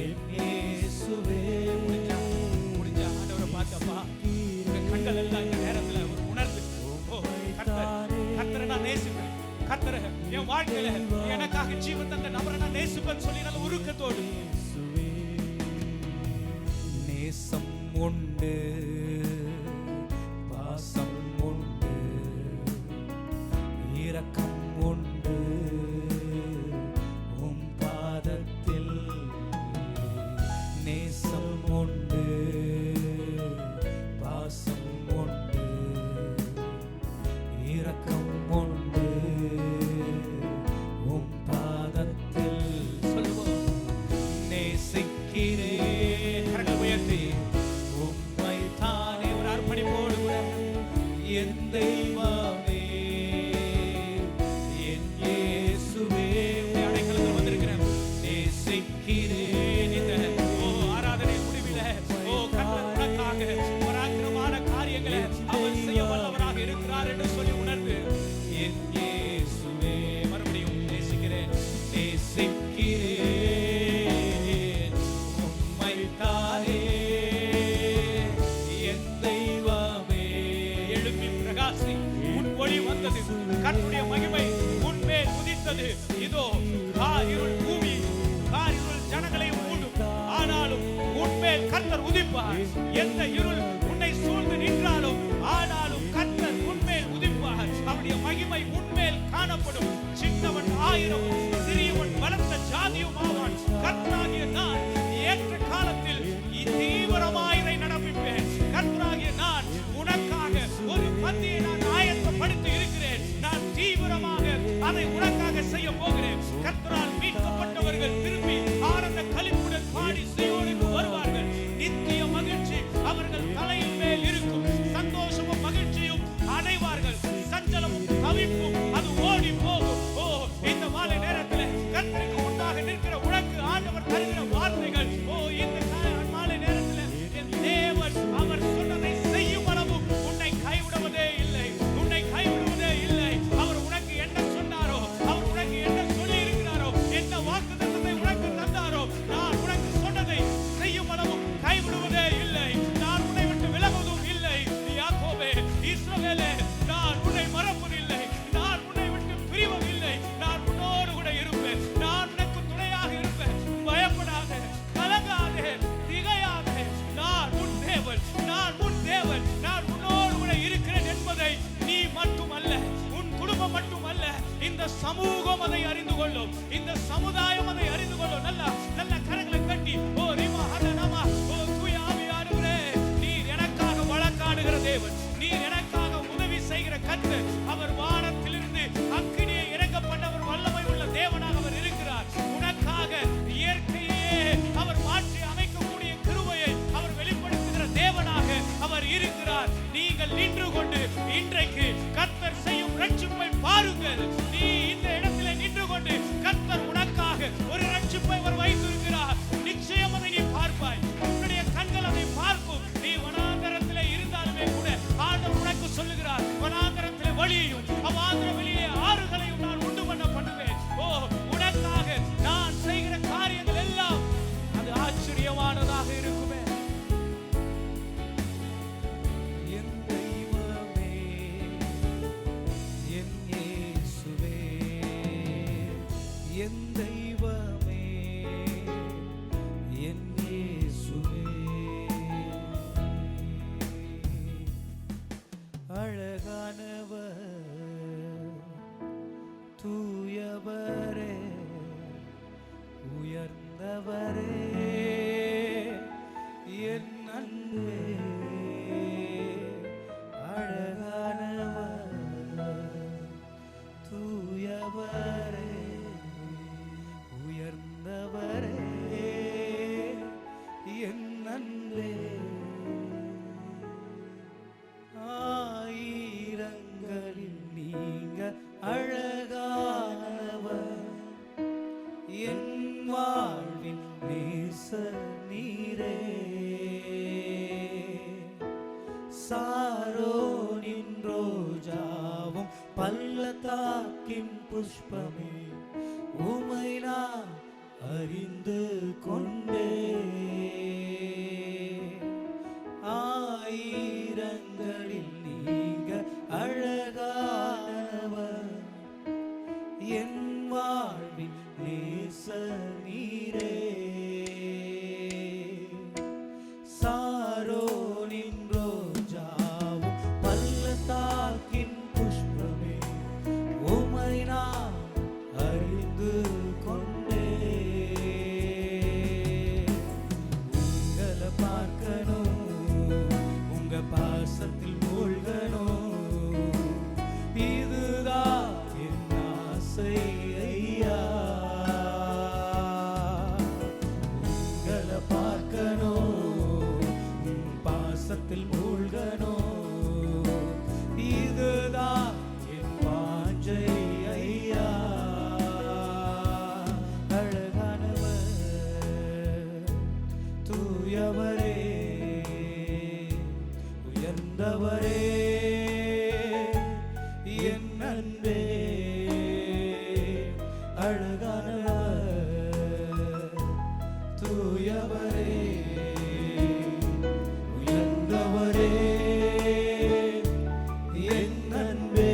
என் இயேசுவே. முடிஞ்சா ஆண்டவரை பார்த்தப்பா, கண்கள் எல்லாம் இந்த நேரத்துல உணர்ந்து, கர்த்தரை நான் நேசிப்பேன், கர்த்தரை என் வாழ்க்கையில எனக்காக ஜீவன் தந்த நபரை நான் நேசிப்பேன் சொல்லி நல்ல உருக்கத்தோடு. நேசம் உண்டு, பாசம் உண்டு, இரக்கம் உண்டு உம் பாதத்தில். நேசம் உண்டு, பாசம் உண்டு, இரக்கம் உண்டு உம் பாதத்தில். சொல்லுவோம், நேசிக்கிறேன், கரங்களை உயர்த்தி உம்மை தானே. ஒரு அர்ப்பணிப்போடு கூட, என் தெய்வமே, என் இயேசுவே, அடைக்கலத்தில் வந்திருக்கிறேன், நேசிக்கிறேன். இந்த ஆராதனை முடிவில கர்த்தர் உனக்காக பராக்கிரமமான காரியங்களை அவர் செய்ய வல்லவராக இருக்கிறார் என்று சொல்லி உணர்ந்து, என் இயேசுவே, மறுபடியும் நேசிக்கிறேன், நேசிக்கிறேன் உம்மை தானே என் தெய்வமே. எழுப்பி பிரகாசி, உன் ஒளி வந்தது, கர்த்தருடைய மகிமை உன்மேல் உதித்தது. இதோ காரிருள் பூமி, காரிருள் ஜனங்களை மூடும், ஆனாலும் உன்மேல் கர்த்தர் உதிப்பார். எந்த இருள் உன்னை சூழ்ந்து நின்றாலும், ஆனாலும் கர்த்தர் உன்மேல் உதிப்பார். அவருடைய மகிமை உன்மேல் காணப்படும். சின்னவன் 1000, சிறியவன் பலத்த ஜாதியும் ஆவான். கர்த்தராகிய நான் ஏற்ற காலத்தில் தீவிரமாய் இதை நடப்பிப்பேன். கர்த்தராகிய நான் உனக்காக ஒரு பந்தியை நான் ஆயத்தப்படுத்தி இருக்கிறேன். நான் தீவிரமாக அதை உனக்காக செய்ய போகிறேன். கர்த்தரால் மீட்கப்பட்டவர்கள் திரும்பி ஆனந்த களிப்புடன் பாடி சீயோனுக்கு வருவார்கள். நித்திய மகிழ்ச்சி அவர்கள் தலையின் மேல் இருக்கும். சந்தோஷமும் மகிழ்ச்சியும் அடைவார்கள். சஞ்சலமும் தவிப்பும் அது ஓடி போகும். ஓ, இந்த மாலை நேரத்தில் கர்த்தருக்கு முன்பாக நிற்கிற உனக்கு ஆண்டவர் தருகிற வார்த்தைகள், ஓ, இந்த மாலை நேரத்தில் என் தேவன் அவர் சொன்னதை செய்யும் அளவும் உன்னை கைவிடுவதே இல்லை, உன்னை கைவிடுவதே இல்லை. அவர் உனக்கு என்ன சொன்னாரோ, அவர் உனக்கு என்ன சொல்லி இருக்கிறாரோ, என்ன வாக்குத்தத்தத்தை உனக்கு தந்தாரோ, நான் உனக்கு சொன்னதை செய்யும் அளவும் கைவிடுவதே இல்லை. நான் உன்னை விட்டு விலகுவதும் இல்லை. யாக்கோபே, இஸ்ரவேலே, நான் உன்னை மறப்பதில்லை, நான் உன்னை விட்டு பிரிவதில்லை. நான் உன்னோடு கூட இருப்பேன், நான் உனக்கு துணையாக இருப்பேன். பயப்படாதே, கலங்காதே, திகையாதே. நான் உன் தேவன், நான் உன் தேவன், நான் உன்னோடு கூட இருக்கிறேன் என்பதை நீ மட்டுமல்ல, உன் குடும்பம் மட்டுமல்ல, இந்த சமூகம் அதை அறிந்து கொள்ளும், இந்த சமுதாயம் அதை அறிந்து கொள்ளும். நல்ல நல்ல கரங்களை கட்டி, ஓ ரிமா ஹனனமா, ஓ தூய ஆவியானவரே, நீர் எனக்காக வழக்காடுகிற தேவன், நீர் எனக்காக உதவி செய்கிற கர்த்தர். அவர் வானத்திலிருந்து அக்கினியை இறக்கப்பட்டவர், வல்லமை உள்ள தேவனாக அவர் இருக்கிறார். உனக்காக இயற்கை வனாந்திரவெளியிலே ஆறுகளையும் நான் உண்டு பண்ண பண்ணுவேன். ஓ, உனக்காக நான் செய்கிற காரியங்கள் எல்லாம் அது ஆச்சரியமானதாக இருக்குமே. என் தெய்வமே, என் இயேசுவே, என் தெய்வமே, என் இயேசுவே. அழகானவர், தூயவரே, உயர்ந்தவரே, என் அன்பே. அழகானவர், தூயவரே, உயர்ந்தவரே, என் அன்பே. ஆயிரங்களில் நீங்க அழகானவர், என் வாழ்வின் நேசர் நீரே. சாரோனின் ரோஜாவும் பள்ளத்தாக்கின் புஷ்பமே, உமை நான் அறிந்து கொண்டே. ஆயிரங்களில் நீங்க அழகானவர், என் வாழ்வின் நேச நீரே. சாரோனின் ரோஜாவும் பள்ளத்தாக்கின் புஷ்பமே, உமை நான் அறிந்து கொண்டே. உங்களை பார்க்கணும், உங்க பாசத்தில் மூழ்கணும், இதுதான் என் ஆசை ஐயா. உங்களை பார்க்கணும், உன் பாசத்தில் மூழ்கணும், இதுதான் என் வாஞ்சை ஐயா. அழகானவர், தூயவரே, உயர்ந்தவரே, என் அன்பே. அழகானவர், தூயவரே, உயர்ந்தவரே, என் அன்பே.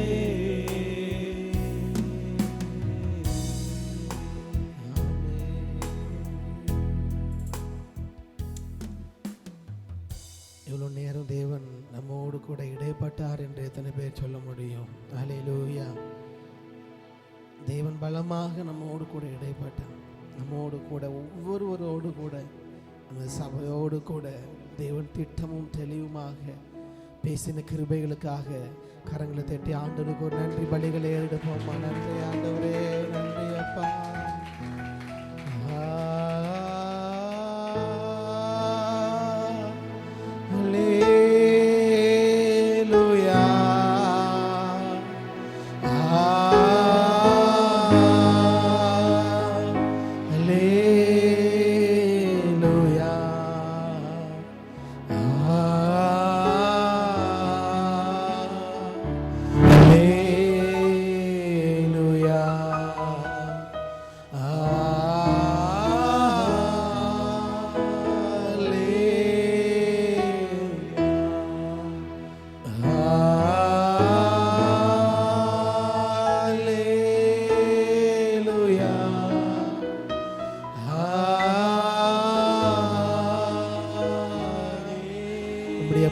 இவ்வளோ நேரம் தேவன் நம்மோடு கூட இடைப்பட்டார் என்று எத்தனை பேர் சொல்ல முடியும்? அல்லேலூயா. தேவன் பலமாக நம்மோடு கூட இடைப்பட்டார். நம்மோடு கூட ஒவ்வொருவரோடு கூட அந்த சபையோடு கூட தேவன் திட்டமும் தெளிவுமாக பேசின கிருபைகளுக்காக கரங்களை தட்டி ஆண்டவருக்கு ஒரு நன்றி பலிகளை எடுப்போமா. நன்றி ஆண்டவரே, நன்றி அப்பா.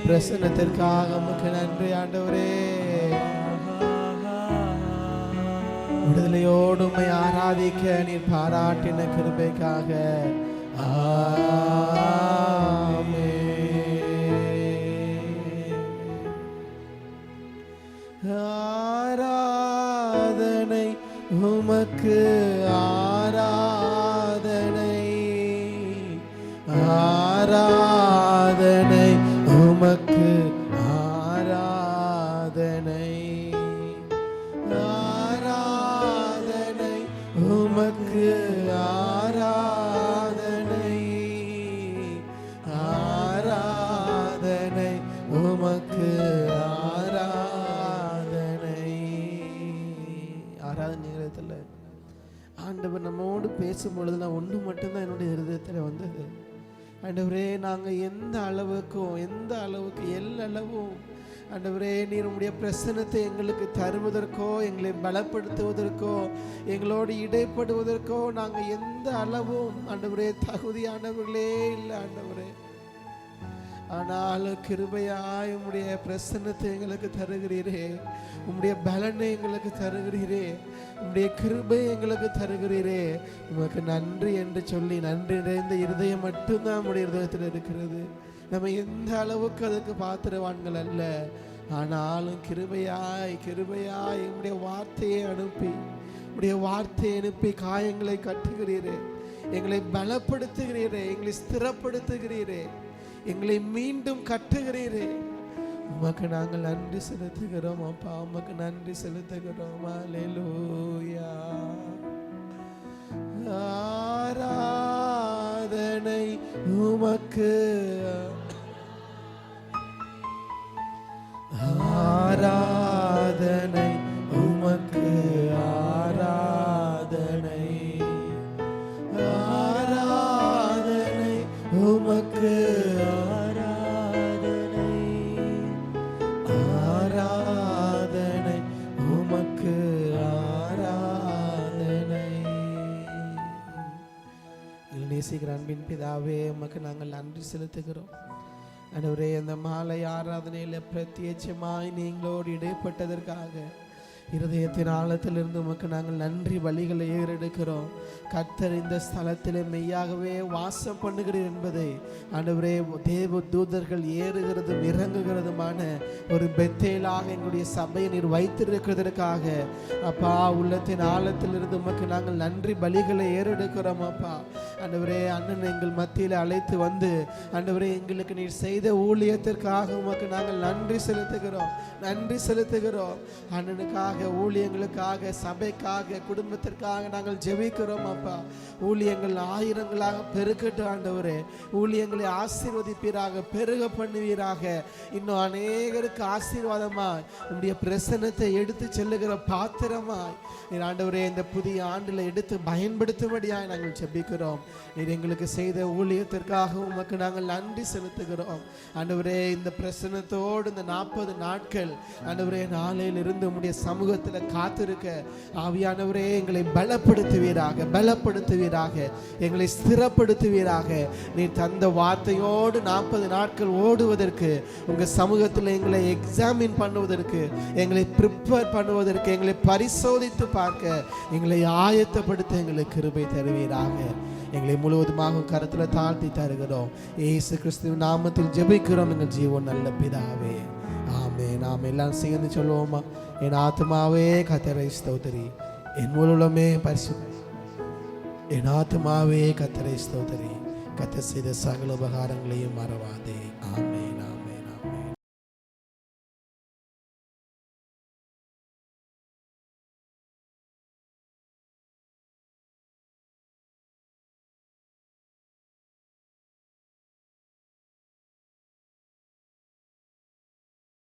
பிரசன்னத்திற்காக உமக்கு நன்றி ஆண்டவரே. விடுதலையோடு உம்மை ஆராதிக்க நீர் பாராட்டின கிருபைக்காக ஆராதனை உமக்கு, ஆராதனை, ஆராதனை உமக்கு, ஆராதனை, ஆராதனை உமக்கு, ஆராதனை, ஆராதனை உமக்கு, ஆராதனை. காலத்தில் ஆண்டவர் நம்மோடு பேசும் பொழுது நான் ஒன்று மட்டும்தான் என்னுடைய இருதயத்தில் வந்தது. ஆண்டவரே, நாங்கள் எந்த அளவுக்கு எல்லளவும் ஆண்டவரே நீர் உம்முடைய பிரசன்னத்தை எங்களுக்கு தருவதற்கோ, எங்களை பலப்படுத்துவதற்கோ, எங்களோடு இடைப்படுவதற்கோ நாங்கள் எந்த அளவும் ஆண்டவரே தகுதியானவர்களே இல்லை ஆண்டவரே. ஆனாலும் கிருபையாய் உம்முடைய பிரசன்னத்தை எங்களுக்கு தருகிறீரே, உம்முடைய பலனை எங்களுக்கு தருகிறீரே, உம்முடைய கிருபை எங்களுக்கு தருகிறீரே. உமக்கு நன்றி என்று சொல்லி நன்றி நிறைந்த இருதயம் மட்டும்தான் நம்முடைய இருதயத்தில் இருக்கிறது. நம்ம எந்த அளவுக்கு அதுக்கு பாத்திரவான்கள் அல்ல. ஆனாலும் கிருபையாய் உம்முடைய வார்த்தையை அனுப்பி காயங்களை கட்டுகிறீரே, எங்களை பலப்படுத்துகிறீரே, எங்களை ஸ்திரப்படுத்துகிறீரே, எங்களை மீண்டும் கட்டுகிறீரே. உமக்கு நாங்கள் நன்றி செலுத்துகிறோம் அப்பா, உமக்கு நன்றி செலுத்துகிறோம். அல்லேலூயா. ஆராதனை உமக்கு, ஆராதனை உமக்கு, ஆராதனை ஆராதனை உமக்கு, ஆராதனை ஆராதனை உமக்கு, ஆராதனை. நேசிக்கிற அன்பின் பிதாவே, உமக்கு நாங்கள் நன்றி செலுத்துகிறோம். ஆண்டவரே, அந்த மாலை ஆராதனையில் பிரத்யட்சமாய் நீங்களோடு இடைப்பட்டதற்காக இருதயத்தின் ஆழத்திலிருந்து உமக்கு நாங்கள் நன்றி பலிகளை ஏறெடுக்கிறோம். கர்த்தர் இந்த ஸ்தலத்திலே மெய்யாகவே வாசம் பண்ணுகிறீர் என்பதை ஆண்டவரே தேவ தூதர்கள் ஏறுகிறதும் இறங்குகிறதுமான ஒரு பெத்தேலாக எங்களுடைய சபையை நீர் வைத்திருக்கிறதற்காக அப்பா உள்ளத்தின் ஆழத்திலிருந்து உமக்கு நாங்கள் நன்றி பலிகளை ஏறெடுக்கிறோம். அப்பா ஆண்டவரே, அண்ணன் எங்கள் மத்தியில் அழைத்து வந்து ஆண்டவரே எங்களுக்கு நீர் செய்த ஊழியத்திற்காக உமக்கு நாங்கள் நன்றி செலுத்துகிறோம். அண்ணனுக்காக, ஊழியங்களுக்காக, சபைக்காக, குடும்பத்திற்காக நாங்கள் ஜெபிக்கிறோம். அப்பா ஊழியங்கள் ஆயிரங்களாக பெருக்கட்டும் ஆண்டவரே. ஊழியங்களை ஆசீர்வதிப்பீராக, பெருக பண்ணுவீராக. இன்னும் அநேகருக்கு ஆசீர்வாதமாய் உம்முடைய பிரசன்னத்தை எடுத்து செல்லுகிற பாத்திரமாய் நீர் ஆண்டவரே இந்த புதிய ஆண்டில் எடுத்து பயன்படுத்தும்படியாய் நாங்கள் ஜெபிக்கிறோம். நீர் எங்களுக்கு செய்த ஊழியத்திற்காக உமக்கு நாங்கள் நன்றி செலுத்துகிறோம். ஆண்டவரே, இந்த பிரசன்னத்தோடு இந்த 40 நாட்கள் ஆண்டவரே நாளையில் இருந்து உம்முடைய சமூகத்தில் காத்திருக்க ஆவியானவரே எங்களை பலப்படுத்துவீராக, எங்களை ஸ்திரப்படுத்துவீராக. நீர் தந்த வார்த்தையோடு 40 நாட்கள் ஓடுவதற்கு, உங்கள் சமூகத்தில் எங்களை எக்ஸாமின் பண்ணுவதற்கு, எங்களை ப்ரிப்பேர் பண்ணுவதற்கு, எங்களை பரிசோதித்து பார்க்க, எங்களை ஆயத்தப்படுத்த எங்களுக்கு கிருபை தருவீராக. எங்களை முழுவதுமாக கருத்தில் தாழ்த்தி தருகிறோம். இயேசு கிறிஸ்துவின் நாமத்தில் ஜெபிக்கிறோம் எங்கள் ஜீவன் நல்ல பிதாவே, ஆமென். நாம் எல்லாம் சேர்ந்து சொல்லுவோமா? என் ஆத்மாவே கர்த்தரை ஸ்தோத்திரி, என் முழுமே என் ஆத்மாவே கர்த்தரை ஸ்தோத்திரி, கர்த்தர் செய்த சகல உபகாரங்களையும் மறவாதே. ஆமென்.